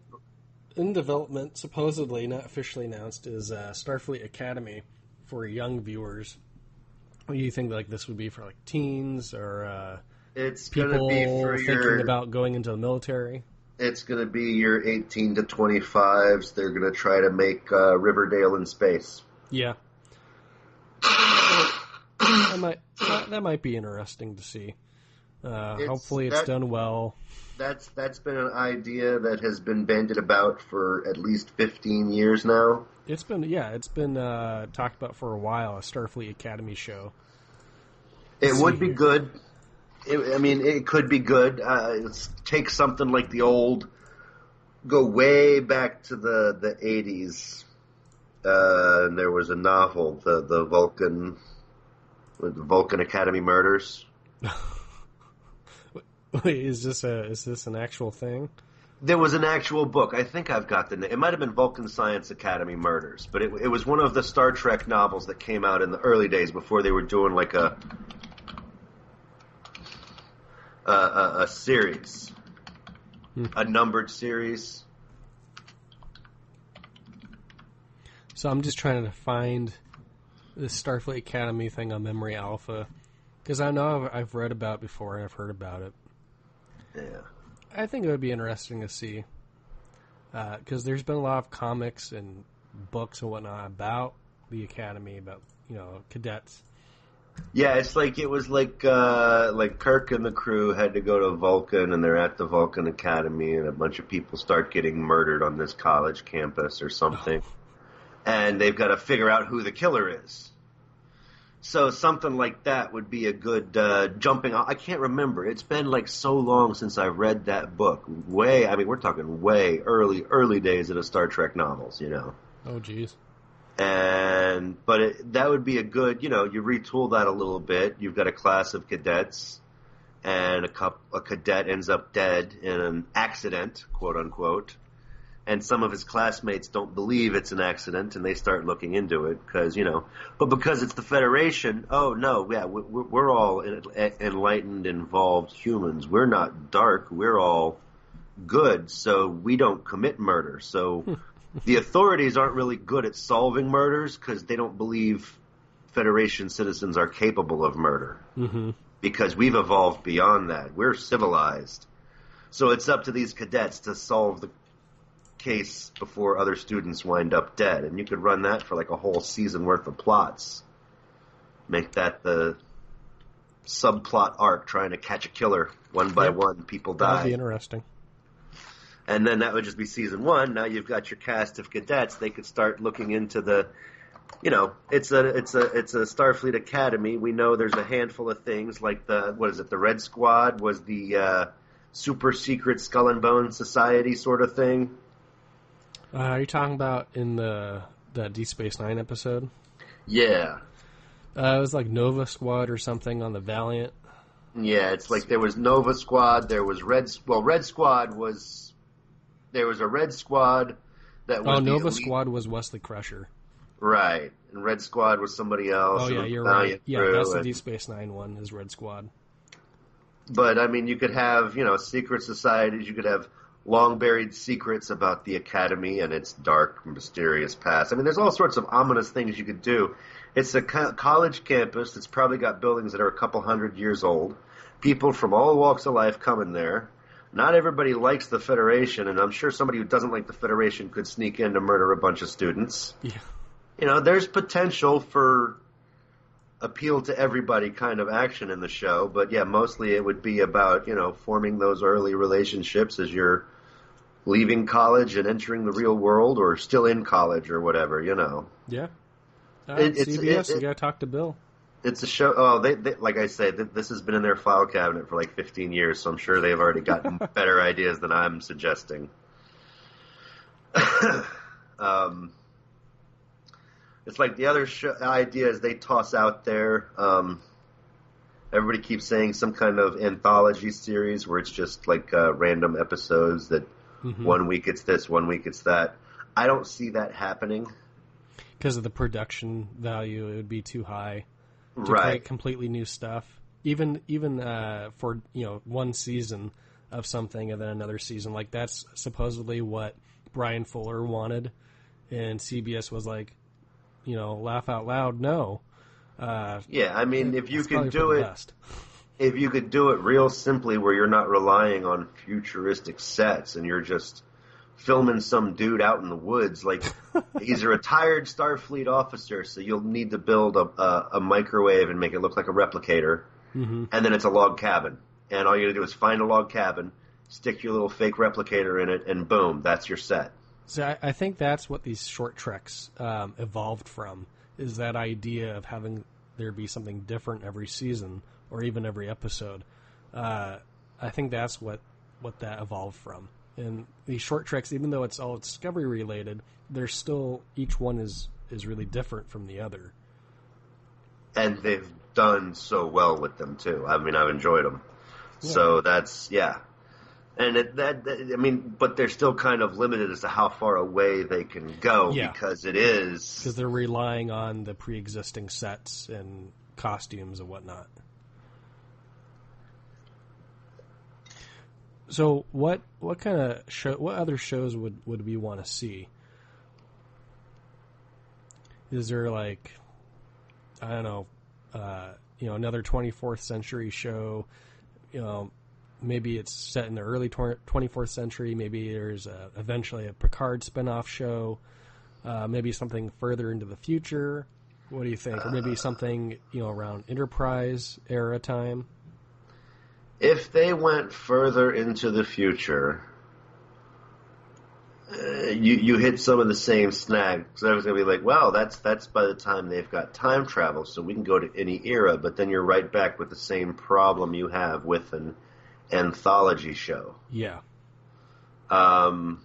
[SPEAKER 2] in development, supposedly not officially announced, is Starfleet Academy for young viewers. What do you think this would be for teens or
[SPEAKER 1] it's
[SPEAKER 2] people
[SPEAKER 1] be for
[SPEAKER 2] thinking about going into the military?
[SPEAKER 1] It's going to be your 18 to 25s. They're going to try to make Riverdale in space.
[SPEAKER 2] Yeah. That might be interesting to see. Hopefully it's done well.
[SPEAKER 1] That's been an idea that has been bandied about for at least 15 years now.
[SPEAKER 2] It's been talked about for a while, a Starfleet Academy show.
[SPEAKER 1] It would be good. It could be good. Take something like the old, go way back to the 80s, and there was a novel, the Vulcan Academy Murders.
[SPEAKER 2] Wait, is this an actual thing?
[SPEAKER 1] There was an actual book. I think I've got the name. It might have been Vulcan Science Academy Murders, but it was one of the Star Trek novels that came out in the early days before they were doing a series, a numbered series.
[SPEAKER 2] So I'm just trying to find this Starfleet Academy thing on Memory Alpha, because I know I've read about it before and I've heard about it.
[SPEAKER 1] Yeah.
[SPEAKER 2] I think it would be interesting to see, because there's been a lot of comics and books and whatnot about the Academy, about cadets.
[SPEAKER 1] Yeah, it was like Kirk and the crew had to go to Vulcan, and they're at the Vulcan Academy, and a bunch of people start getting murdered on this college campus or something, and they've got to figure out who the killer is. So something like that would be a good jumping off. I can't remember. It's been like so long since I read that book. We're talking way early days of the Star Trek novels, you know.
[SPEAKER 2] Oh, geez.
[SPEAKER 1] But that would be a good, you retool that a little bit. You've got a class of cadets, and a cadet ends up dead in an accident, quote unquote. And some of his classmates don't believe it's an accident, and they start looking into it because, but because it's the Federation, oh no, yeah, we're all enlightened, involved humans. We're not dark. We're all good, so we don't commit murder. So the authorities aren't really good at solving murders because they don't believe Federation citizens are capable of murder.
[SPEAKER 2] Mm-hmm.
[SPEAKER 1] Because we've evolved beyond that. We're civilized. So it's up to these cadets to solve the case before other students wind up dead. And you could run that for like a whole season worth of plots. Make that the subplot arc, trying to catch a killer one by one. People die.
[SPEAKER 2] That'd be interesting.
[SPEAKER 1] And then that would just be season one. Now you've got your cast of cadets. They could start looking into the, it's a Starfleet Academy. We know there's a handful of things like the Red Squad was the super secret Skull and Bone Society sort of thing.
[SPEAKER 2] Are you talking about in that Deep Space Nine episode?
[SPEAKER 1] Yeah.
[SPEAKER 2] It was like Nova Squad or something on the Valiant.
[SPEAKER 1] Yeah, it's like there was Nova Squad, there was Red Squad was... There was a Red Squad that was
[SPEAKER 2] Nova Squad was Wesley Crusher.
[SPEAKER 1] Right. And Red Squad was somebody else.
[SPEAKER 2] Oh, yeah, you're right. Yeah, that's the Deep Space Nine one, is Red Squad.
[SPEAKER 1] But, I mean, you could have, secret societies. You could have long-buried secrets about the Academy and its dark, mysterious past. I mean, there's all sorts of ominous things you could do. It's a college campus. It's probably got buildings that are a couple 100 years old. People from all walks of life come in there. Not everybody likes the Federation, and I'm sure somebody who doesn't like the Federation could sneak in to murder a bunch of students.
[SPEAKER 2] Yeah.
[SPEAKER 1] There's potential for appeal to everybody kind of action in the show, but yeah, mostly it would be about, forming those early relationships as you're leaving college and entering the real world, or still in college or whatever,
[SPEAKER 2] Yeah. CBS, you gotta talk to Bill.
[SPEAKER 1] It's a show. Oh, they like I say, this has been in their file cabinet for like 15 years, so I'm sure they've already gotten better ideas than I'm suggesting. It's like the other ideas they toss out there. Everybody keeps saying some kind of anthology series where it's just like random episodes that 1 week it's this, 1 week it's that. I don't see that happening.
[SPEAKER 2] Because of the production value, it would be too high to create completely new stuff. Even for one season of something and then another season, like that's supposedly what Brian Fuller wanted, and CBS was like, laugh out loud, no.
[SPEAKER 1] Yeah, I mean, if you could do it, if you could do it real simply, where you're not relying on futuristic sets and you're just filming some dude out in the woods, like he's a retired Starfleet officer, so you'll need to build a microwave and make it look like a replicator, and then it's a log cabin, and all you gotta do is find a log cabin, stick your little fake replicator in it, and boom, that's your set.
[SPEAKER 2] So I think that's what these short treks evolved from, is that idea of having there be something different every season or even every episode. I think that's what that evolved from. And these short treks, even though it's all Discovery related, they're still, each one is really different from the other.
[SPEAKER 1] And they've done so well with them too. I mean, I've enjoyed them. Yeah. So that's, yeah. And but they're still kind of limited as to how far away they can go, because
[SPEAKER 2] they're relying on the pre-existing sets and costumes and whatnot. So what kind of what other shows would we want to see? Is there like, I don't know, another 24th century show? Maybe it's set in the early 24th century. Maybe there's eventually a Picard spinoff show. Maybe something further into the future. What do you think? Or maybe something around Enterprise era time.
[SPEAKER 1] If they went further into the future, you hit some of the same snags. So I was going to be like, well, that's by the time they've got time travel, so we can go to any era. But then you're right back with the same problem you have with an anthology show.
[SPEAKER 2] Yeah.
[SPEAKER 1] I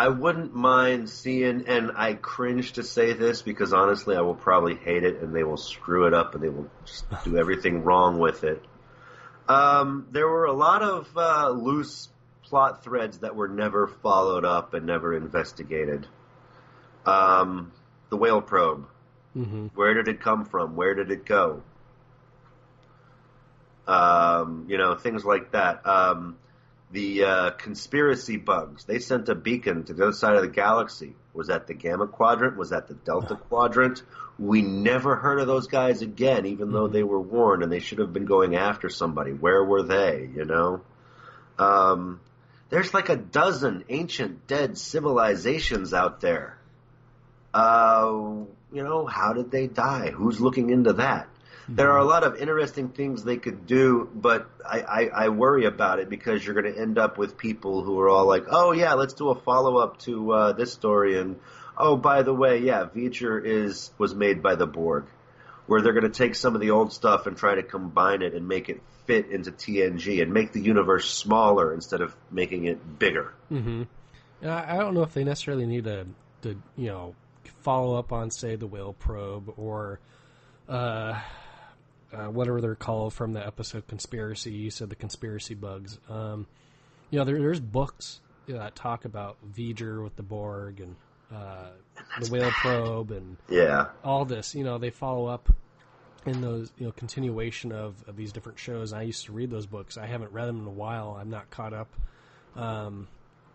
[SPEAKER 1] wouldn't mind seeing, and I cringe to say this because honestly I will probably hate it and they will screw it up and they will just do everything wrong with it. There were a lot of loose plot threads that were never followed up and never investigated. The whale probe.
[SPEAKER 2] Mm-hmm.
[SPEAKER 1] Where did it come from? Where did it go? Things like that. The conspiracy bugs. They sent a beacon to the other side of the galaxy. Was that the Gamma Quadrant? Was that the Delta Quadrant? We never heard of those guys again, even though they were warned and they should have been going after somebody. Where were they, There's like a dozen ancient dead civilizations out there. How did they die? Who's looking into that? There are a lot of interesting things they could do, but I worry about it because you're going to end up with people who are all like, oh, yeah, let's do a follow-up to this story. And, oh, by the way, yeah, V'ger was made by the Borg, where they're going to take some of the old stuff and try to combine it and make it fit into TNG and make the universe smaller instead of making it bigger.
[SPEAKER 2] Mm-hmm. I don't know if they necessarily need to follow up on, say, the whale probe or whatever they're called from the episode Conspiracy. You said the conspiracy bugs. There's books that talk about V'ger with the Borg and the whale probe and all this. They follow up in those continuation of these different shows. I used to read those books. I haven't read them in a while. I'm not caught up.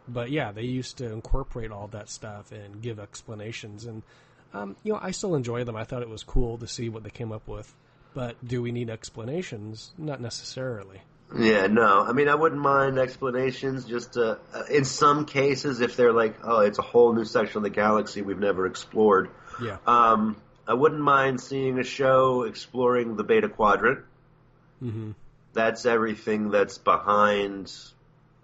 [SPEAKER 2] But yeah, they used to incorporate all that stuff and give explanations. And I still enjoy them. I thought it was cool to see what they came up with. But do we need explanations? Not necessarily.
[SPEAKER 1] Yeah, no. I mean, I wouldn't mind explanations just in some cases if they're like, oh, it's a whole new section of the galaxy we've never explored.
[SPEAKER 2] Yeah.
[SPEAKER 1] I wouldn't mind seeing a show exploring the Beta Quadrant.
[SPEAKER 2] Mm-hmm.
[SPEAKER 1] That's everything that's behind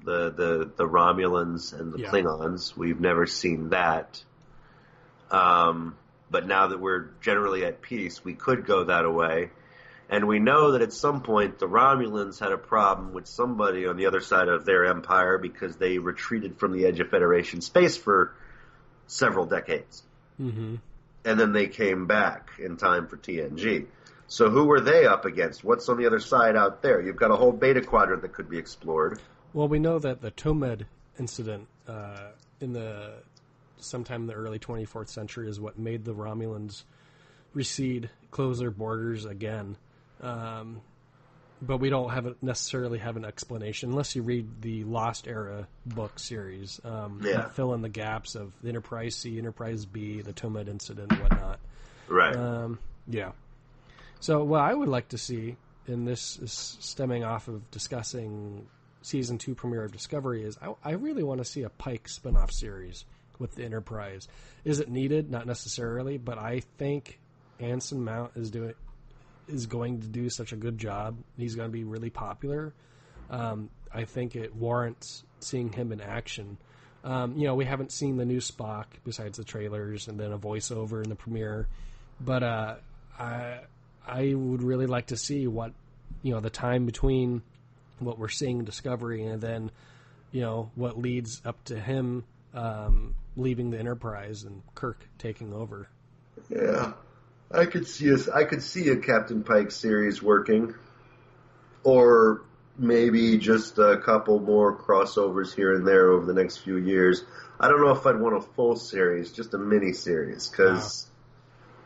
[SPEAKER 1] the Romulans and the Klingons. We've never seen that. But now that we're generally at peace, we could go that way. And we know that at some point the Romulans had a problem with somebody on the other side of their empire because they retreated from the edge of Federation space for several decades.
[SPEAKER 2] Mm-hmm.
[SPEAKER 1] And then they came back in time for TNG. So who were they up against? What's on the other side out there? You've got a whole Beta Quadrant that could be explored.
[SPEAKER 2] Well, we know that the Tomed incident sometime in the early 24th century is what made the Romulans recede, close their borders again. But we don't necessarily have an explanation unless you read the Lost Era book series. That fill in the gaps of the Enterprise C, Enterprise B, the Tomed incident, and whatnot.
[SPEAKER 1] Right.
[SPEAKER 2] Yeah. So what I would like to see, and this is stemming off of discussing Season 2 premiere of Discovery, is I really want to see a Pike spinoff series with the Enterprise. Is it needed? Not necessarily, but I think Anson Mount is going to do such a good job. He's going to be really popular. I think it warrants seeing him in action. We haven't seen the new Spock besides the trailers and then a voiceover in the premiere, but I would really like to see what the time between what we're seeing in Discovery and then what leads up to him leaving the Enterprise and Kirk taking over.
[SPEAKER 1] Yeah. I could see a Captain Pike series working, or maybe just a couple more crossovers here and there over the next few years. I don't know if I'd want a full series, just a mini series, because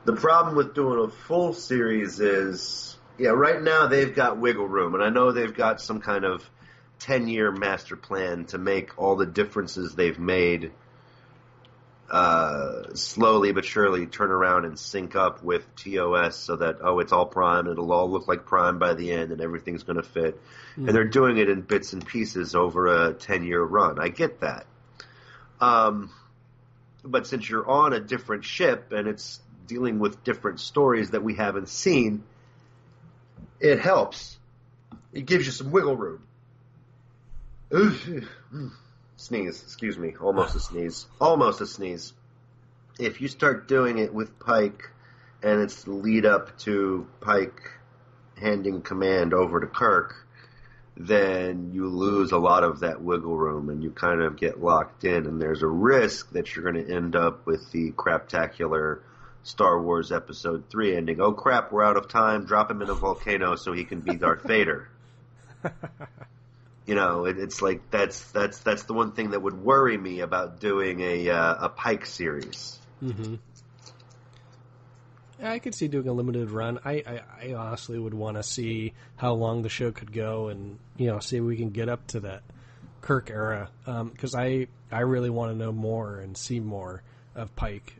[SPEAKER 1] the problem with doing a full series is, right now they've got wiggle room, and I know they've got some kind of 10-year master plan to make all the differences they've made slowly but surely turn around and sync up with TOS so that, it's all Prime, it'll all look like Prime by the end and everything's going to fit. Mm. And they're doing it in bits and pieces over a 10-year run. I get that. But since you're on a different ship and it's dealing with different stories that we haven't seen, it helps. It gives you some wiggle room. Sneeze, excuse me. Almost a sneeze. Almost a sneeze. If you start doing it with Pike, and it's the lead up to Pike handing command over to Kirk, then you lose a lot of that wiggle room, and you kind of get locked in, and there's a risk that you're going to end up with the craptacular Star Wars Episode 3 ending. Oh crap, we're out of time. Drop him in a volcano so he can be Darth Vader. You know, it's like that's the one thing that would worry me about doing a Pike series.
[SPEAKER 2] Mm-hmm. Yeah, I could see doing a limited run. I honestly would want to see how long the show could go, and see if we can get up to that Kirk era. Because I really want to know more and see more of Pike.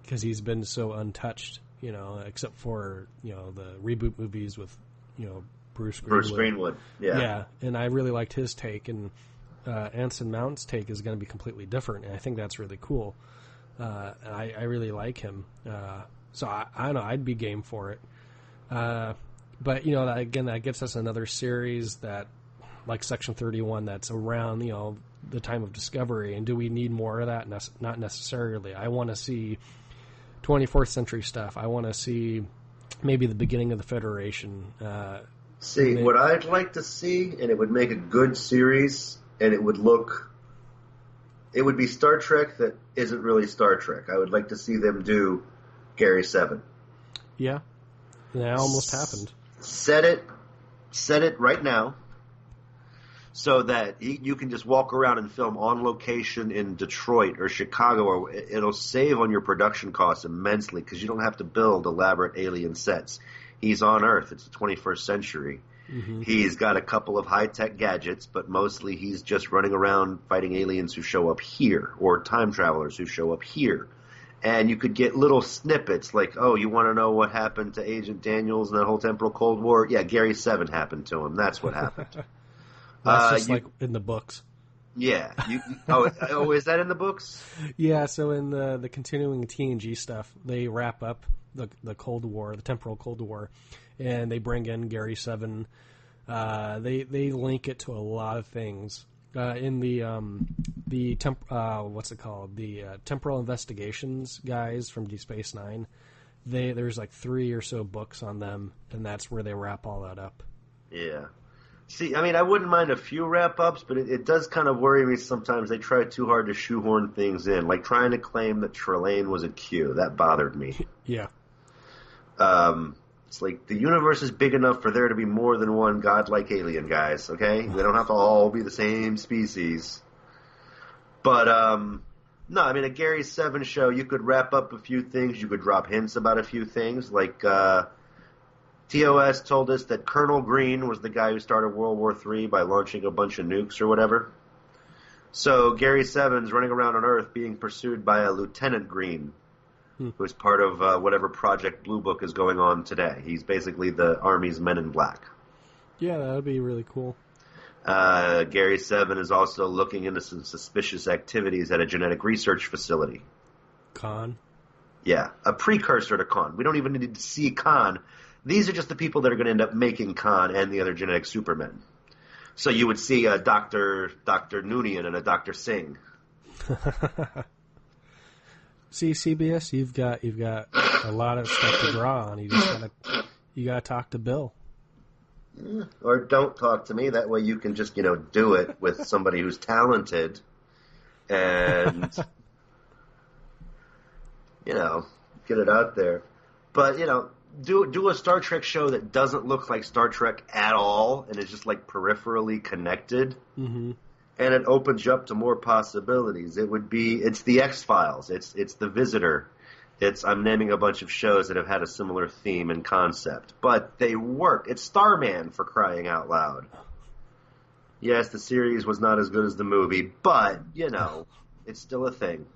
[SPEAKER 2] Because he's been so untouched, except for the reboot movies with Bruce Greenwood.
[SPEAKER 1] Yeah,
[SPEAKER 2] and I really liked his take, and Anson Mount's take is going to be completely different, and I think that's really cool. And I really like him, so I don't know, I'd be game for it. But again, that gets us another series that, like Section 31, that's around the time of Discovery, and do we need more of that? Not necessarily. I want to see 24th century stuff. I want to see maybe the beginning of the Federation.
[SPEAKER 1] What I'd like to see, and it would make a good series, and it would be Star Trek that isn't really Star Trek. I would like to see them do Gary 7.
[SPEAKER 2] Yeah. That almost happened.
[SPEAKER 1] Set it right now, so that you can just walk around and film on location in Detroit or Chicago, or it'll save on your production costs immensely because you don't have to build elaborate alien sets. He's on Earth. It's the 21st century. Mm-hmm. He's got a couple of high-tech gadgets, but mostly he's just running around fighting aliens who show up here, or time travelers who show up here. And you could get little snippets like, oh, you want to know what happened to Agent Daniels in that whole temporal Cold War? Yeah, Gary 7 happened to him. That's what happened.
[SPEAKER 2] That's just like in the books.
[SPEAKER 1] Yeah. Is that in the books?
[SPEAKER 2] Yeah, so in the continuing TNG stuff, they wrap up the Cold War, the temporal Cold War, and they bring in Gary 7. They link it to a lot of things. In the temporal investigations guys from Deep Space Nine, there's like 3 or so books on them, and that's where they wrap all that up.
[SPEAKER 1] Yeah. See, I mean, I wouldn't mind a few wrap-ups, but it does kind of worry me sometimes they try too hard to shoehorn things in, like trying to claim that Trelane was a Q. That bothered me.
[SPEAKER 2] Yeah.
[SPEAKER 1] It's like the universe is big enough for there to be more than one godlike alien, guys, okay? We don't have to all be the same species. But, no, I mean, a Gary 7 show, you could wrap up a few things, you could drop hints about a few things, like, TOS told us that Colonel Green was the guy who started World War III by launching a bunch of nukes or whatever. So Gary 7's running around on Earth being pursued by a Lieutenant Green, who's part of whatever Project Blue Book is going on today. He's basically the Army's Men in Black.
[SPEAKER 2] Yeah, that would be really cool.
[SPEAKER 1] Gary 7 is also looking into some suspicious activities at a genetic research facility.
[SPEAKER 2] Khan?
[SPEAKER 1] Yeah, a precursor to Khan. We don't even need to see Khan. These are just the people that are going to end up making Khan and the other genetic supermen. So you would see a Dr. Noonian and a Dr. Singh.
[SPEAKER 2] See, CBS, you've got a lot of stuff to draw on. You gotta talk to Bill.
[SPEAKER 1] Or don't talk to me. That way you can just, do it with somebody who's talented and, get it out there. But, do a Star Trek show that doesn't look like Star Trek at all and is just like peripherally connected. Mm-hmm. And it opens you up to more possibilities. It's the X-Files. It's The Visitor. I'm naming a bunch of shows that have had a similar theme and concept. But they work. It's Starman, for crying out loud. Yes, the series was not as good as the movie, but, it's still a thing.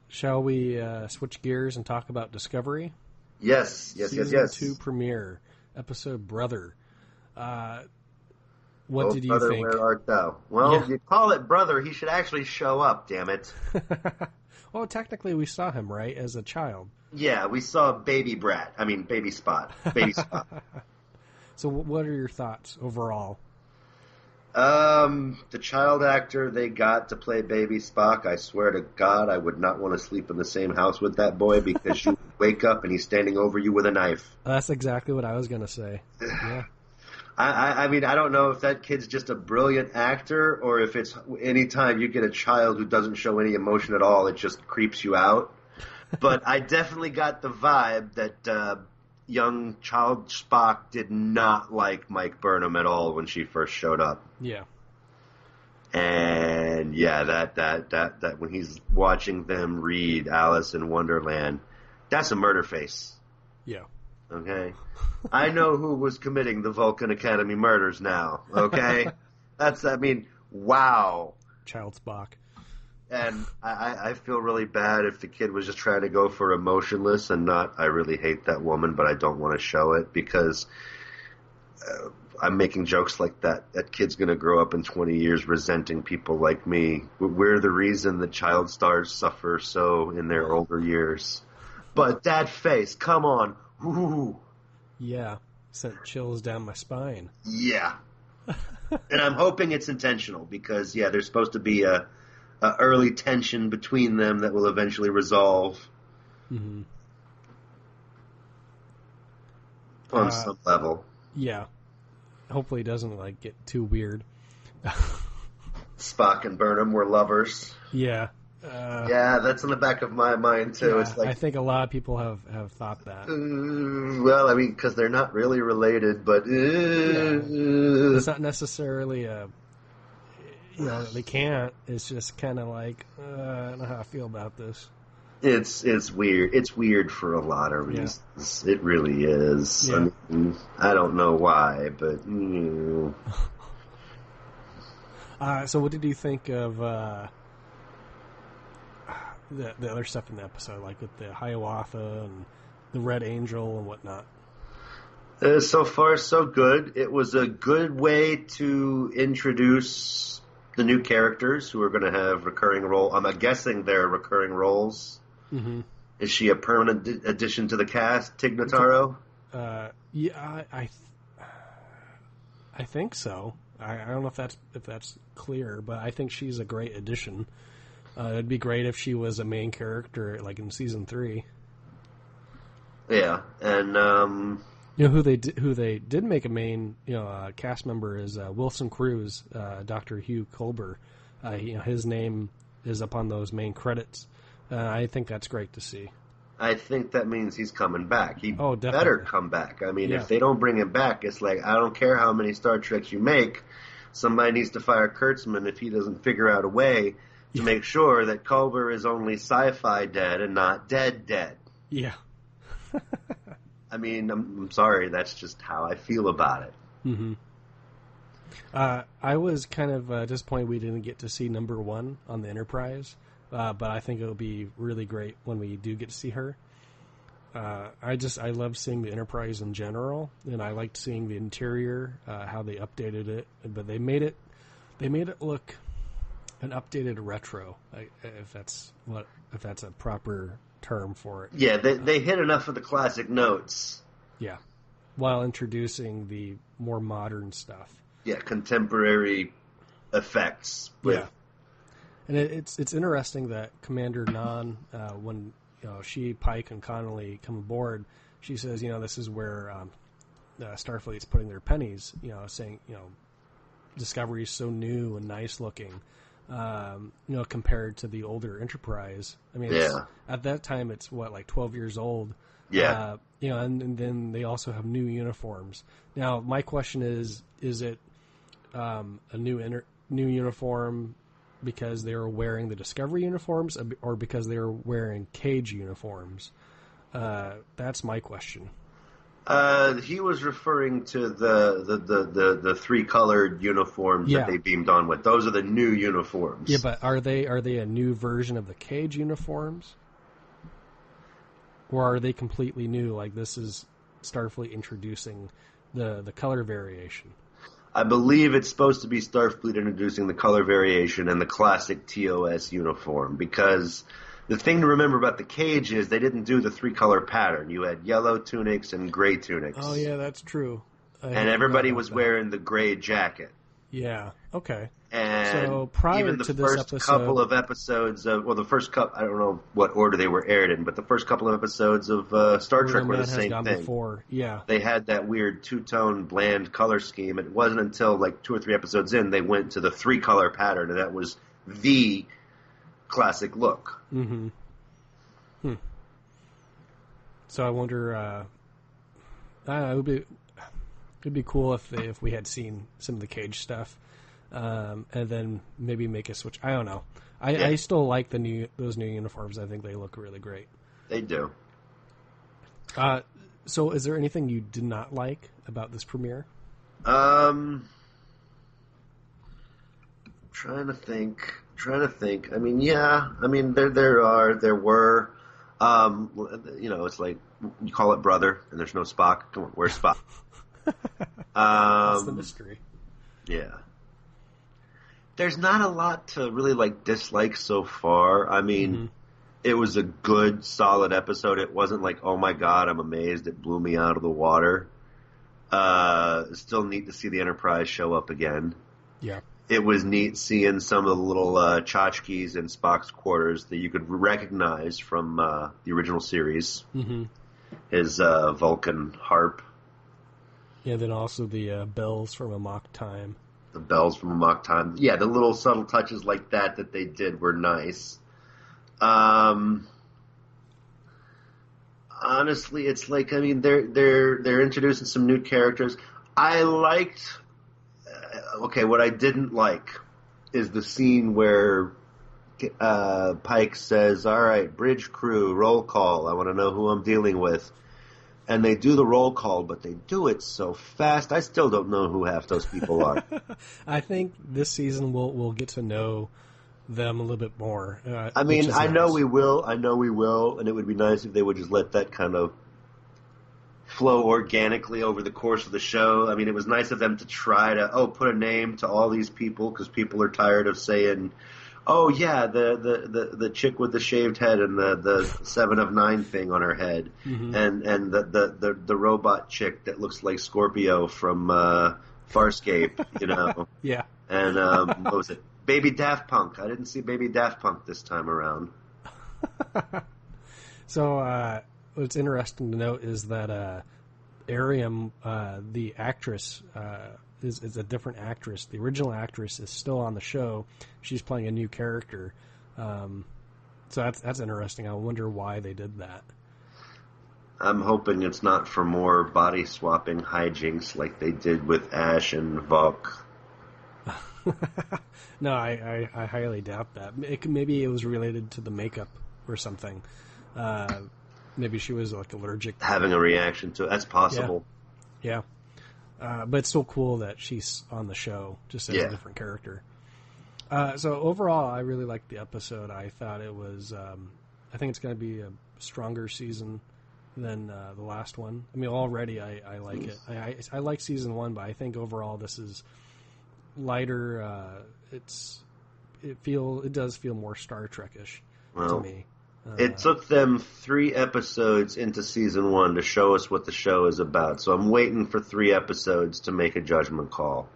[SPEAKER 2] Shall we switch gears and talk about Discovery?
[SPEAKER 1] Yes.
[SPEAKER 2] Season 2 premiere, episode Brother. What did you
[SPEAKER 1] brother,
[SPEAKER 2] think?
[SPEAKER 1] Where art thou? Well, You call it Brother, he should actually show up, damn it.
[SPEAKER 2] Well, technically we saw him, right, as a child.
[SPEAKER 1] Yeah, we saw Baby Spot. Baby Spot.
[SPEAKER 2] So what are your thoughts overall?
[SPEAKER 1] The child actor they got to play Baby Spock, I swear to God, I would not want to sleep in the same house with that boy because you wake up and he's standing over you with a knife.
[SPEAKER 2] That's exactly what I was going to say. Yeah.
[SPEAKER 1] I mean, I don't know if that kid's just a brilliant actor or if it's anytime you get a child who doesn't show any emotion at all, it just creeps you out. But I definitely got the vibe that young child Spock did not like Mike Burnham at all when she first showed up.
[SPEAKER 2] Yeah.
[SPEAKER 1] And yeah, that when he's watching them read Alice in Wonderland, that's a murder face.
[SPEAKER 2] Yeah.
[SPEAKER 1] Okay? I know who was committing the Vulcan Academy murders now, okay? Wow.
[SPEAKER 2] Child Spock.
[SPEAKER 1] And I feel really bad if the kid was just trying to go for emotionless and not, I really hate that woman, but I don't want to show it because I'm making jokes like that. That kid's going to grow up in 20 years resenting people like me. We're the reason that child stars suffer so in their older years. But that face, come on. Ooh.
[SPEAKER 2] Yeah, sent chills down my spine.
[SPEAKER 1] Yeah. And I'm hoping it's intentional because, yeah, there's supposed to be a early tension between them that will eventually resolve on some level.
[SPEAKER 2] Yeah. Hopefully it doesn't, get too weird.
[SPEAKER 1] Spock and Burnham were lovers.
[SPEAKER 2] Yeah.
[SPEAKER 1] Yeah, that's in the back of my mind, too.
[SPEAKER 2] Yeah,
[SPEAKER 1] It's like,
[SPEAKER 2] I think a lot of people have thought that.
[SPEAKER 1] Well, I mean, because they're not really related, but...
[SPEAKER 2] It's not necessarily they can't. It's just kind of like, I don't know how I feel about this.
[SPEAKER 1] It's weird. It's weird for a lot of reasons. Yeah. It really is. Yeah. I mean, I don't know why, but...
[SPEAKER 2] So what did you think of... the other stuff in the episode, like with the Hiawatha and the Red Angel and whatnot?
[SPEAKER 1] So far, so good. It was a good way to introduce the new characters who are going to have recurring role. I'm guessing they're recurring roles. Mm-hmm. Is she a permanent addition to the cast, Tig Notaro?
[SPEAKER 2] Yeah, I think so. I don't know if that's clear, but I think she's a great addition. It'd be great if she was a main character, like in season 3.
[SPEAKER 1] Yeah, and
[SPEAKER 2] who they did make a main cast member is Wilson Cruz, Dr. Hugh Culber. His name is up on those main credits. I think that's great to see.
[SPEAKER 1] I think that means he's coming back. He
[SPEAKER 2] definitely
[SPEAKER 1] better come back. I mean, if they don't bring him back, it's like I don't care how many Star Treks you make. Somebody needs to fire Kurtzman if he doesn't figure out a way to make sure that Culber is only sci-fi dead and not dead.
[SPEAKER 2] Yeah.
[SPEAKER 1] I mean, I'm sorry. That's just how I feel about it.
[SPEAKER 2] Mm-hmm. I was kind of disappointed we didn't get to see number 1 on the Enterprise, but I think it'll be really great when we do get to see her. I love seeing the Enterprise in general, and I liked seeing the interior, how they updated it, but they made it look an updated retro, if that's a proper term for it.
[SPEAKER 1] Yeah, they hit enough of the classic notes.
[SPEAKER 2] Yeah, while introducing the more modern stuff.
[SPEAKER 1] Yeah, contemporary effects.
[SPEAKER 2] Yeah, and it's interesting that Commander Nan, when she, Pike, and Connolly come aboard, she says, this is where Starfleet's putting their pennies. Saying, Discovery is so new and nice looking. Compared to the older Enterprise. I mean, at that time, it's 12 years old.
[SPEAKER 1] Yeah.
[SPEAKER 2] And then they also have new uniforms. Now, my question is it a new uniform because they were wearing the Discovery uniforms, or because they were wearing cage uniforms? That's my question.
[SPEAKER 1] He was referring to the 3-colored uniforms that they beamed on with. Those are the new uniforms.
[SPEAKER 2] Yeah, but are they a new version of the cage uniforms? Or are they completely new, like this is Starfleet introducing the color variation?
[SPEAKER 1] I believe it's supposed to be Starfleet introducing the color variation and the classic TOS uniform, because the thing to remember about the cage is they didn't do the 3-color pattern. You had yellow tunics and gray tunics.
[SPEAKER 2] Oh, yeah, that's true.
[SPEAKER 1] And everybody was wearing the gray jacket.
[SPEAKER 2] Yeah. Okay.
[SPEAKER 1] And
[SPEAKER 2] So prior
[SPEAKER 1] even the
[SPEAKER 2] to this
[SPEAKER 1] first
[SPEAKER 2] episode,
[SPEAKER 1] couple of episodes of, well, the first couple, I don't know what order they were aired in, but the first couple of episodes of Star
[SPEAKER 2] Where
[SPEAKER 1] Trek
[SPEAKER 2] the
[SPEAKER 1] were the
[SPEAKER 2] Man Has
[SPEAKER 1] same
[SPEAKER 2] Gone
[SPEAKER 1] thing.
[SPEAKER 2] Before, yeah.
[SPEAKER 1] They had that weird two-tone bland color scheme. It wasn't until like 2 or 3 episodes in they went to the 3-color pattern, and that was the classic look.
[SPEAKER 2] Mm-hmm. So I wonder. It'd be cool if we had seen some of the Cage stuff, and then maybe make a switch. I don't know. I still like those new uniforms. I think they look really great.
[SPEAKER 1] They do.
[SPEAKER 2] So is there anything you did not like about this premiere?
[SPEAKER 1] Trying to think. I mean, yeah. I mean, there were. It's like you call it brother, and there's no Spock. Come on, where's Spock?
[SPEAKER 2] That's the mystery.
[SPEAKER 1] Yeah. There's not a lot to really like dislike so far. I mean, It was a good, solid episode. It wasn't like, oh my god, I'm amazed. It blew me out of the water. Still neat to see the Enterprise show up again.
[SPEAKER 2] Yeah.
[SPEAKER 1] It was neat seeing some of the little tchotchkes in Spock's quarters that you could recognize from the original series. Mm-hmm. His Vulcan harp.
[SPEAKER 2] Yeah, then also the bells from Amok Time.
[SPEAKER 1] The bells from Amok Time. Yeah, the little subtle touches like that they did were nice. Honestly, it's like, I mean, they're introducing some new characters. I liked. What I didn't like is the scene where Pike says, "All right, bridge crew, roll call. I want to know who I'm dealing with." And they do the roll call, but they do it so fast. I still don't know who half those people are.
[SPEAKER 2] I think this season we'll get to know them a little bit more.
[SPEAKER 1] I mean, I know we will, and it would be nice if they would just let that kind of flow organically over the course of the show. I mean, it was nice of them to try to put a name to all these people, because people are tired of saying, "Oh yeah, the chick with the shaved head and the 7 of 9 thing on her head, and the robot chick that looks like Scorpio from Farscape," you know.
[SPEAKER 2] Yeah.
[SPEAKER 1] And what was it? Baby Daft Punk. I didn't see Baby Daft Punk this time around.
[SPEAKER 2] So what's interesting to note is that Ariam, the actress, is a different actress. The original actress is still on the show. She's playing a new character. So that's interesting. I wonder why they did that.
[SPEAKER 1] I'm hoping it's not for more body swapping hijinks like they did with Ash and Vok.
[SPEAKER 2] No, I highly doubt that. Maybe it was related to the makeup or something. Maybe she was like allergic.
[SPEAKER 1] Having a reaction to it. That's possible.
[SPEAKER 2] Yeah. But it's still cool that she's on the show, just as a different character. So overall, I really liked the episode. I thought it was, I think it's going to be a stronger season than the last one. I mean, already I like it. I like season 1, but I think overall this is lighter. It does feel more Star Trek-ish to me.
[SPEAKER 1] It took them 3 episodes into season 1 to show us what the show is about. So I'm waiting for 3 episodes to make a judgment call.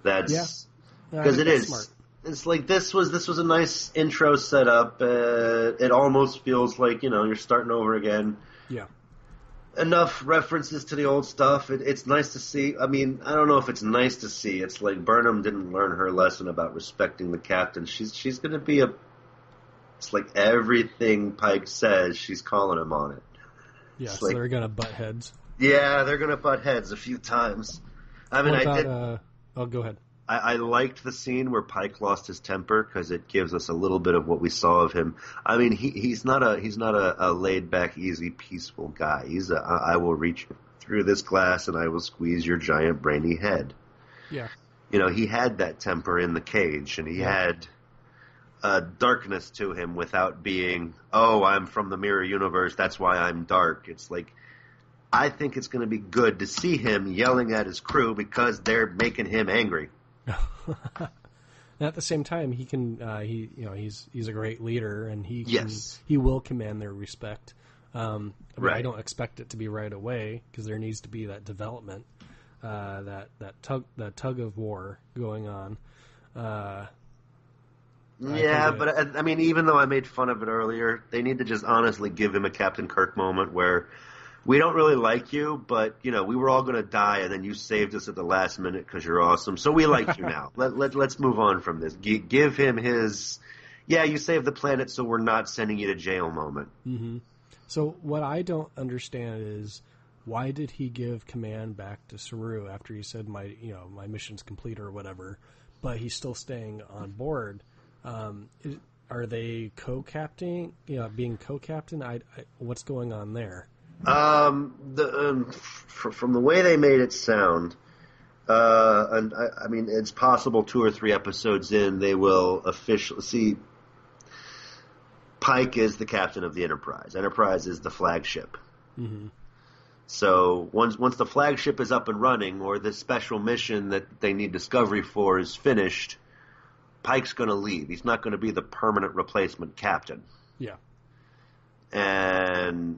[SPEAKER 1] That's because it is. Smart. It's like this was a nice intro setup. It almost feels like, you're starting over again.
[SPEAKER 2] Yeah.
[SPEAKER 1] Enough references to the old stuff. It's nice to see. I mean, I don't know if it's nice to see. It's like Burnham didn't learn her lesson about respecting the captain. She's going to be It's like everything Pike says, she's calling him on it.
[SPEAKER 2] Yeah, so they're going to butt heads.
[SPEAKER 1] Yeah, they're going to butt heads a few times. I mean,
[SPEAKER 2] go ahead.
[SPEAKER 1] I liked the scene where Pike lost his temper because it gives us a little bit of what we saw of him. I mean, he's not a laid back, easy, peaceful guy. I will reach through this glass and I will squeeze your giant brainy head.
[SPEAKER 2] Yeah.
[SPEAKER 1] He had that temper in the cage, and he had darkness to him without being, I'm from the mirror universe, that's why I'm dark. It's like, I think it's going to be good to see him yelling at his crew because they're making him angry.
[SPEAKER 2] And at the same time, he can he's a great leader, and he will command their respect. Right. I don't expect it to be right away because there needs to be that development. that tug of war going on.
[SPEAKER 1] Yeah, but I mean, even though I made fun of it earlier, they need to just honestly give him a Captain Kirk moment where we don't really like you, but we were all going to die, and then you saved us at the last minute because you're awesome. So we like you now. Let's move on from this. Give him his, you saved the planet, so we're not sending you to jail moment.
[SPEAKER 2] Mm-hmm. So what I don't understand is why did he give command back to Saru after he said my mission's complete or whatever, but he's still staying on board. Are they co-captain? Being co-captain. What's going on there?
[SPEAKER 1] From the way they made it sound, and I mean, it's possible 2 or 3 episodes in they will officially see. Pike is the captain of the Enterprise. Enterprise is the flagship.
[SPEAKER 2] Mm-hmm.
[SPEAKER 1] So once the flagship is up and running, or the special mission that they need Discovery for is finished, Pike's going to leave. He's not going to be the permanent replacement captain.
[SPEAKER 2] Yeah.
[SPEAKER 1] And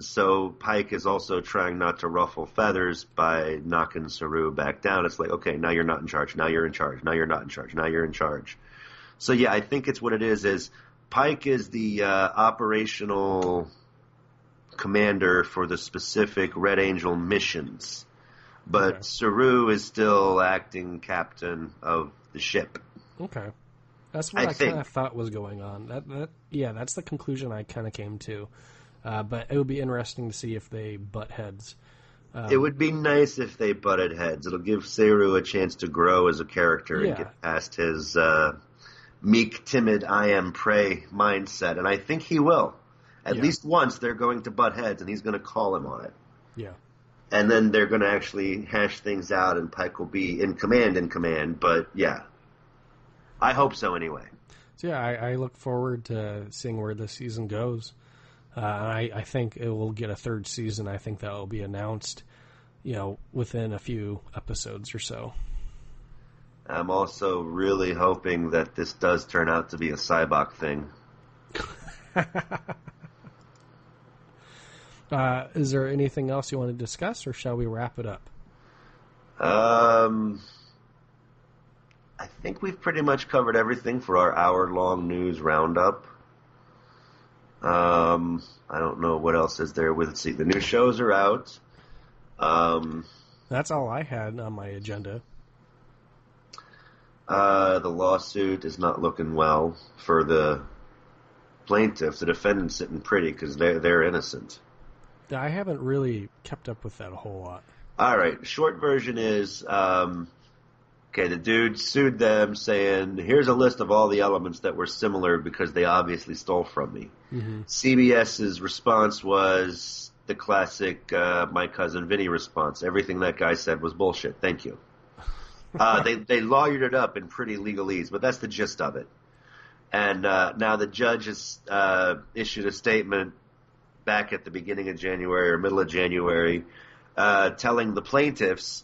[SPEAKER 1] so Pike is also trying not to ruffle feathers by knocking Saru back down. It's like, okay, now you're not in charge. Now you're in charge. Now you're not in charge. Now you're in charge. So yeah, I think it's what it is Pike is the operational commander for the specific Red Angel missions. But okay. Saru is still acting captain of the ship.
[SPEAKER 2] Okay. That's what I kind of thought was going on. That's the conclusion I kind of came to. But it would be interesting to see if they butt heads.
[SPEAKER 1] It would be nice if they butted heads. It'll give Saru a chance to grow as a character and get past his meek, timid, I am prey mindset. And I think he will. At least once they're going to butt heads, and he's going to call him on it.
[SPEAKER 2] Yeah.
[SPEAKER 1] And then they're going to actually hash things out, and Pike will be in command. But, yeah. I hope so anyway.
[SPEAKER 2] So, yeah, I look forward to seeing where this season goes. I think it will get a 3rd season. I think that will be announced, within a few episodes or so.
[SPEAKER 1] I'm also really hoping that this does turn out to be a Cybok thing.
[SPEAKER 2] Is there anything else you want to discuss, or shall we wrap it up?
[SPEAKER 1] I think we've pretty much covered everything for our hour-long news roundup. I don't know what else is there. Let's see. The new shows are out.
[SPEAKER 2] That's all I had on my agenda.
[SPEAKER 1] The lawsuit is not looking well for the plaintiff. The defendant's sitting pretty because they're innocent.
[SPEAKER 2] I haven't really kept up with that a whole lot.
[SPEAKER 1] All right. Short version is, the dude sued them saying, here's a list of all the elements that were similar because they obviously stole from me.
[SPEAKER 2] Mm-hmm.
[SPEAKER 1] CBS's response was the classic My Cousin Vinny response. Everything that guy said was bullshit. Thank you. They lawyered it up in pretty legalese, but that's the gist of it. And now the judge has issued a statement back at the beginning of January or middle of January telling the plaintiffs,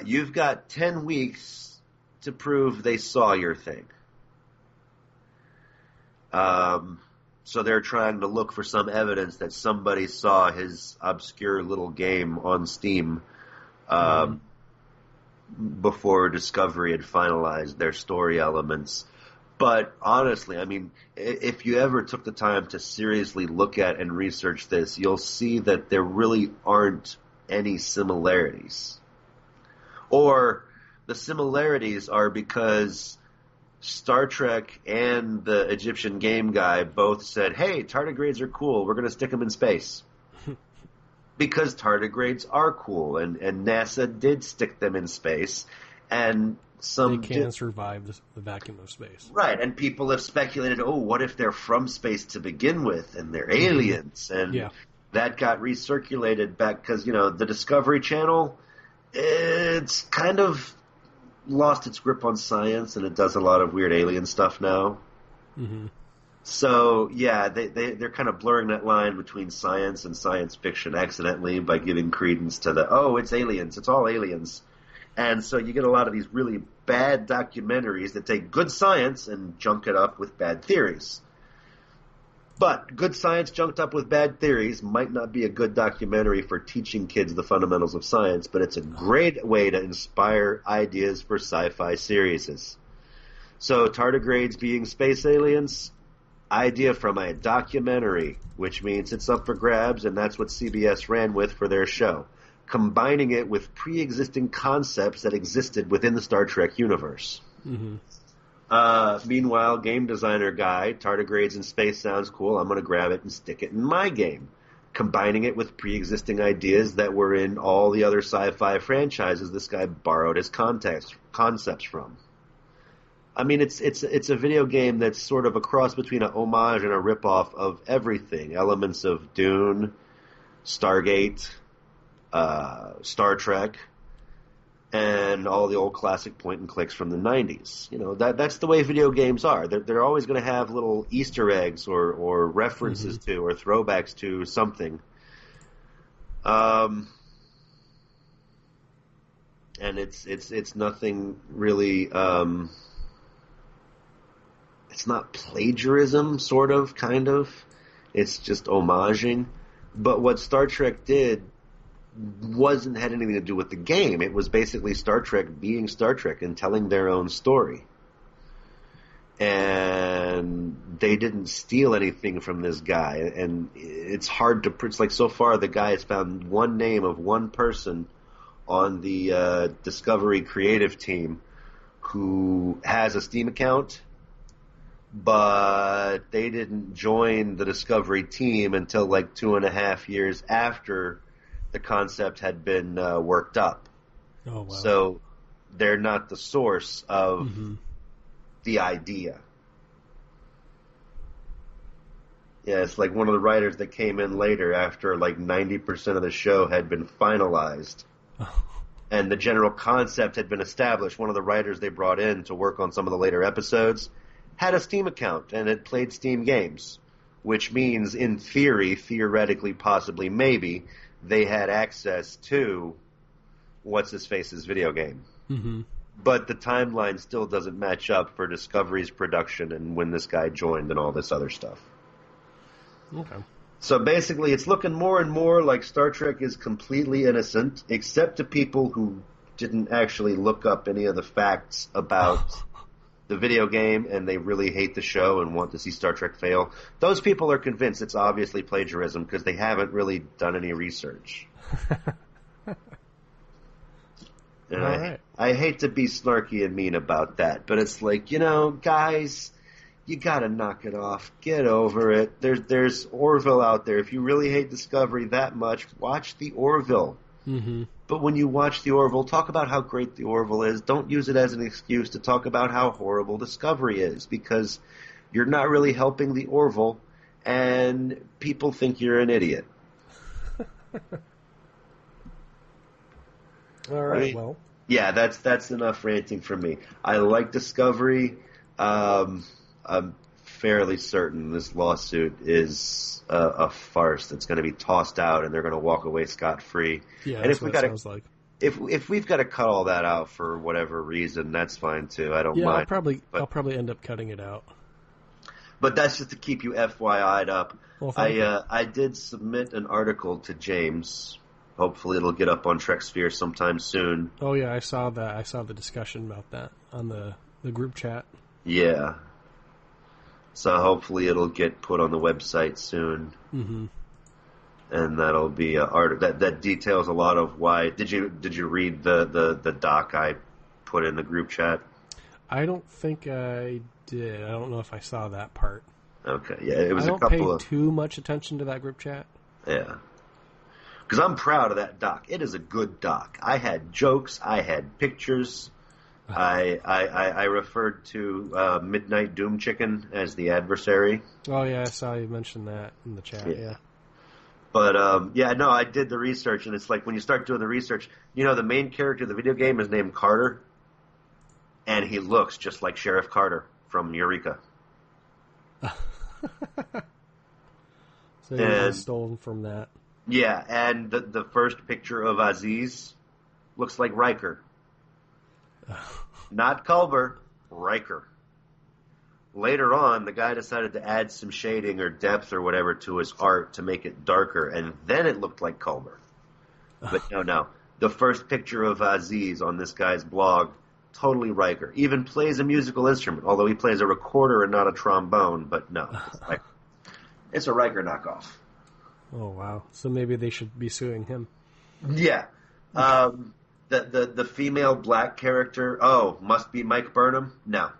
[SPEAKER 1] you've got 10 weeks to prove they saw your thing. So they're trying to look for some evidence that somebody saw his obscure little game on Steam before Discovery had finalized their story elements. But honestly, I mean, if you ever took the time to seriously look at and research this, you'll see that there really aren't any similarities. Or the similarities are because Star Trek and the Egyptian game guy both said, hey, tardigrades are cool, we're going to stick them in space. Because tardigrades are cool, and NASA did stick them in space, and
[SPEAKER 2] they can survive the vacuum of space.
[SPEAKER 1] Right, and people have speculated, what if they're from space to begin with, and they're aliens? And that got recirculated back, because, the Discovery Channel, it's kind of lost its grip on science, and it does a lot of weird alien stuff now.
[SPEAKER 2] Mm-hmm.
[SPEAKER 1] So, they're kind of blurring that line between science and science fiction accidentally by giving credence to it's aliens, it's all aliens. And so you get a lot of these really bad documentaries that take good science and junk it up with bad theories. But good science junked up with bad theories might not be a good documentary for teaching kids the fundamentals of science, but it's a great way to inspire ideas for sci-fi series. So tardigrades being space aliens, idea from a documentary, which means it's up for grabs, and that's what CBS ran with for their show, combining it with pre-existing concepts that existed within the Star Trek universe.
[SPEAKER 2] Mm-hmm.
[SPEAKER 1] Meanwhile, game designer guy, tardigrades in space sounds cool. I'm going to grab it and stick it in my game, combining it with pre-existing ideas that were in all the other sci-fi franchises this guy borrowed his concepts from. I mean, it's a video game that's sort of a cross between a homage and a ripoff of everything. Elements of Dune, Stargate, Star Trek, and all the old classic point and clicks from the 90s. You know, that's the way video games are. They're always going to have little Easter eggs or references to or throwbacks to something. And it's nothing really. It's not plagiarism, sort of, kind of. It's just homaging. But what Star Trek did had anything to do with the game. It was basically Star Trek being Star Trek and telling their own story. And they didn't steal anything from this guy. And it's hard to... It's like so far the guy has found one name of one person on the Discovery creative team who has a Steam account, but they didn't join the Discovery team until like 2.5 years after the concept had been worked up.
[SPEAKER 2] Oh, wow.
[SPEAKER 1] So they're not the source of the idea. Yeah, it's like one of the writers that came in later after like 90% of the show had been finalized. And the general concept had been established. One of the writers they brought in to work on some of the later episodes had a Steam account and had played Steam games, which means in theory, theoretically, possibly, maybe, they had access to What's-His-Face's video game.
[SPEAKER 2] Mm-hmm.
[SPEAKER 1] But the timeline still doesn't match up for Discovery's production and when this guy joined and all this other stuff.
[SPEAKER 2] Okay.
[SPEAKER 1] So basically, it's looking more and more like Star Trek is completely innocent, except to people who didn't actually look up any of the facts about the video game and they really hate the show and want to see Star Trek fail. Those people are convinced it's obviously plagiarism because they haven't really done any research. And
[SPEAKER 2] right.
[SPEAKER 1] I hate to be snarky and mean about that, but it's like, you know, guys, you gotta knock it off. Get over it. There's Orville out there. If you really hate Discovery that much, watch the Orville.
[SPEAKER 2] Mm-hmm.
[SPEAKER 1] But when you watch the Orville, talk about how great the Orville is. Don't use it as an excuse to talk about how horrible Discovery is, because you're not really helping the Orville, and people think you're an idiot.
[SPEAKER 2] All right, well.
[SPEAKER 1] Yeah, that's enough ranting from me. I like Discovery. I'm fairly certain this lawsuit is a farce that's going to be tossed out, and they're going to walk away scot-free.
[SPEAKER 2] Yeah,
[SPEAKER 1] and
[SPEAKER 2] that's
[SPEAKER 1] if we
[SPEAKER 2] what
[SPEAKER 1] got
[SPEAKER 2] it sounds like.
[SPEAKER 1] If we've got to cut all that out for whatever reason, that's fine too. I don't mind.
[SPEAKER 2] I'll probably end up cutting it out.
[SPEAKER 1] But that's just to keep you FYI'd up.
[SPEAKER 2] Well,
[SPEAKER 1] I did submit an article to James. Hopefully it'll get up on TrekSphere sometime soon.
[SPEAKER 2] Oh yeah, I saw that. I saw the discussion about that on the group chat.
[SPEAKER 1] Yeah. So hopefully it'll get put on the website soon.
[SPEAKER 2] Mm-hmm.
[SPEAKER 1] And that'll be that details a lot of why. Did you read the doc I put in the group chat?
[SPEAKER 2] I don't think I did. I don't know if I saw that part.
[SPEAKER 1] Okay, yeah, it was
[SPEAKER 2] I
[SPEAKER 1] a couple
[SPEAKER 2] don't pay too much attention to that group chat.
[SPEAKER 1] Yeah. Because I'm proud of that doc. It is a good doc. I had jokes. I had pictures. I referred to Midnight Doom Chicken as the adversary.
[SPEAKER 2] Oh, yeah, I saw you mention that in the chat, yeah.
[SPEAKER 1] But, I did the research, and it's like when you start doing the research, you know, the main character of the video game is named Carter, and he looks just like Sheriff Carter from Eureka.
[SPEAKER 2] So he was stolen from that.
[SPEAKER 1] Yeah, and the first picture of Aziz looks like Riker. Not Culber, Riker. later on, the guy decided to add some shading or depth or whatever to his art to make it darker, and then it looked like Culber. But no. The first picture of Aziz on this guy's blog, totally Riker. Even plays a musical instrument, although he plays a recorder and not a trombone, but no. It's a Riker knockoff.
[SPEAKER 2] Oh, wow. So maybe they should be suing him.
[SPEAKER 1] Yeah. The female black character, must be Mike Burnham? No.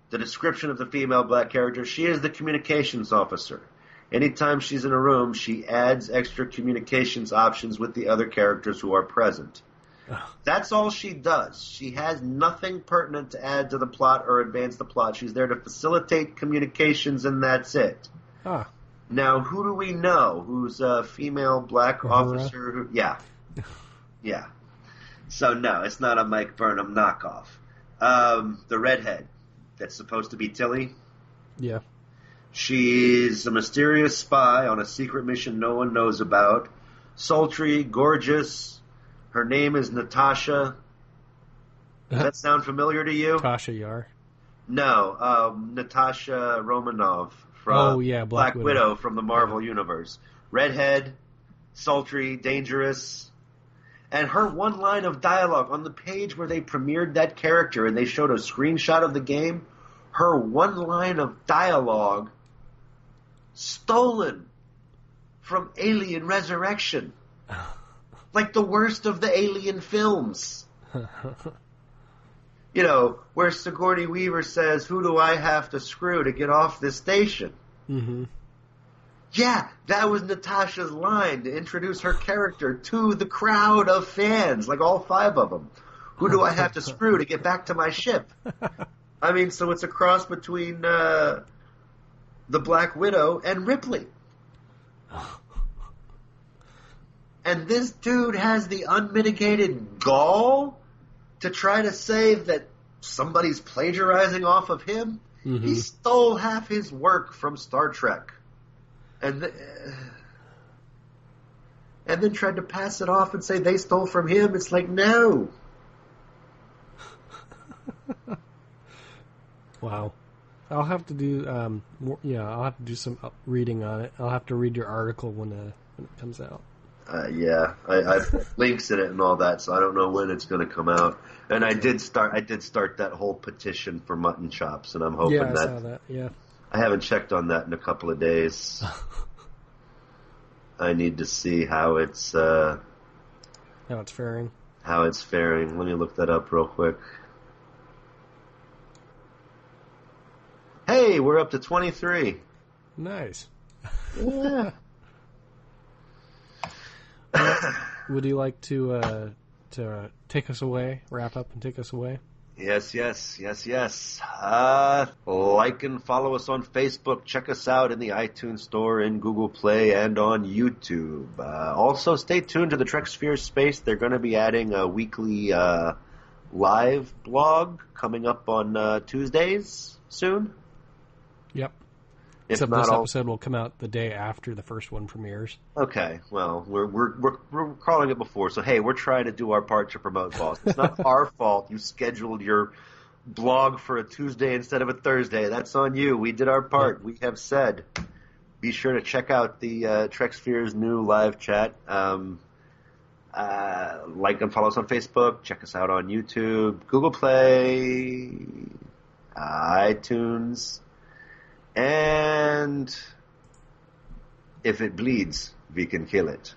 [SPEAKER 1] The description of the female black character, she is the communications officer. Anytime she's in a room, she adds extra communications options with the other characters who are present. That's all she does. She has nothing pertinent to add to the plot or advance the plot. She's there to facilitate communications, and that's it.
[SPEAKER 2] Ah.
[SPEAKER 1] Now, who do we know who's a female black officer? Yeah. So, no, it's not a Mike Burnham knockoff. The redhead that's supposed to be Tilly.
[SPEAKER 2] Yeah.
[SPEAKER 1] She's a mysterious spy on a secret mission no one knows about. Sultry, gorgeous. Her name is Natasha. Does that sound familiar to you?
[SPEAKER 2] Tasha Yar.
[SPEAKER 1] No, Natasha Romanoff from
[SPEAKER 2] Black
[SPEAKER 1] Widow from the Marvel Universe. Redhead, sultry, dangerous. And her one line of dialogue on the page where they premiered that character and they showed a screenshot of the game, her one line of dialogue stolen from Alien Resurrection. Like the worst of the Alien films. You know, where Sigourney Weaver says, "Who do I have to screw to get off this station?"
[SPEAKER 2] Mm-hmm.
[SPEAKER 1] Yeah, that was Natasha's line to introduce her character to the crowd of fans, like all 5 of them. Who do I have to screw to get back to my ship? I mean, so it's a cross between the Black Widow and Ripley. And this dude has the unmitigated gall to try to say that somebody's plagiarizing off of him. Mm-hmm. He stole half his work from Star Trek. And then tried to pass it off and say they stole from him. It's like, no.
[SPEAKER 2] Wow. I'll have to do I'll have to do some reading on it. I'll have to read your article when it comes out.
[SPEAKER 1] I put links in it and all that, so I don't know when it's going to come out. And I did start that whole petition for mutton chops, and I'm hoping
[SPEAKER 2] I saw that. Yeah.
[SPEAKER 1] I haven't checked on that in a couple of days. I need to see how it's
[SPEAKER 2] faring.
[SPEAKER 1] How it's faring. Let me look that up real quick. Hey, we're up to 23.
[SPEAKER 2] Nice.
[SPEAKER 1] Yeah.
[SPEAKER 2] Would you like to take us away, wrap up and take us away?
[SPEAKER 1] Yes. Like and follow us on Facebook. Check us out in the iTunes Store, in Google Play, and on YouTube. Also, stay tuned to the Trek Sphere Space. They're going to be adding a weekly live blog coming up on Tuesdays soon.
[SPEAKER 2] Yep. Except this episode will come out the day after the first one premieres.
[SPEAKER 1] Okay, well, we're calling it before, so hey, we're trying to do our part to promote Boss. It's not our fault you scheduled your blog for a Tuesday instead of a Thursday. That's on you. We did our part. Yeah. We have said. Be sure to check out the Trek Sphere's new live chat. Like and follow us on Facebook. Check us out on YouTube, Google Play, iTunes. And if it bleeds, we can kill it.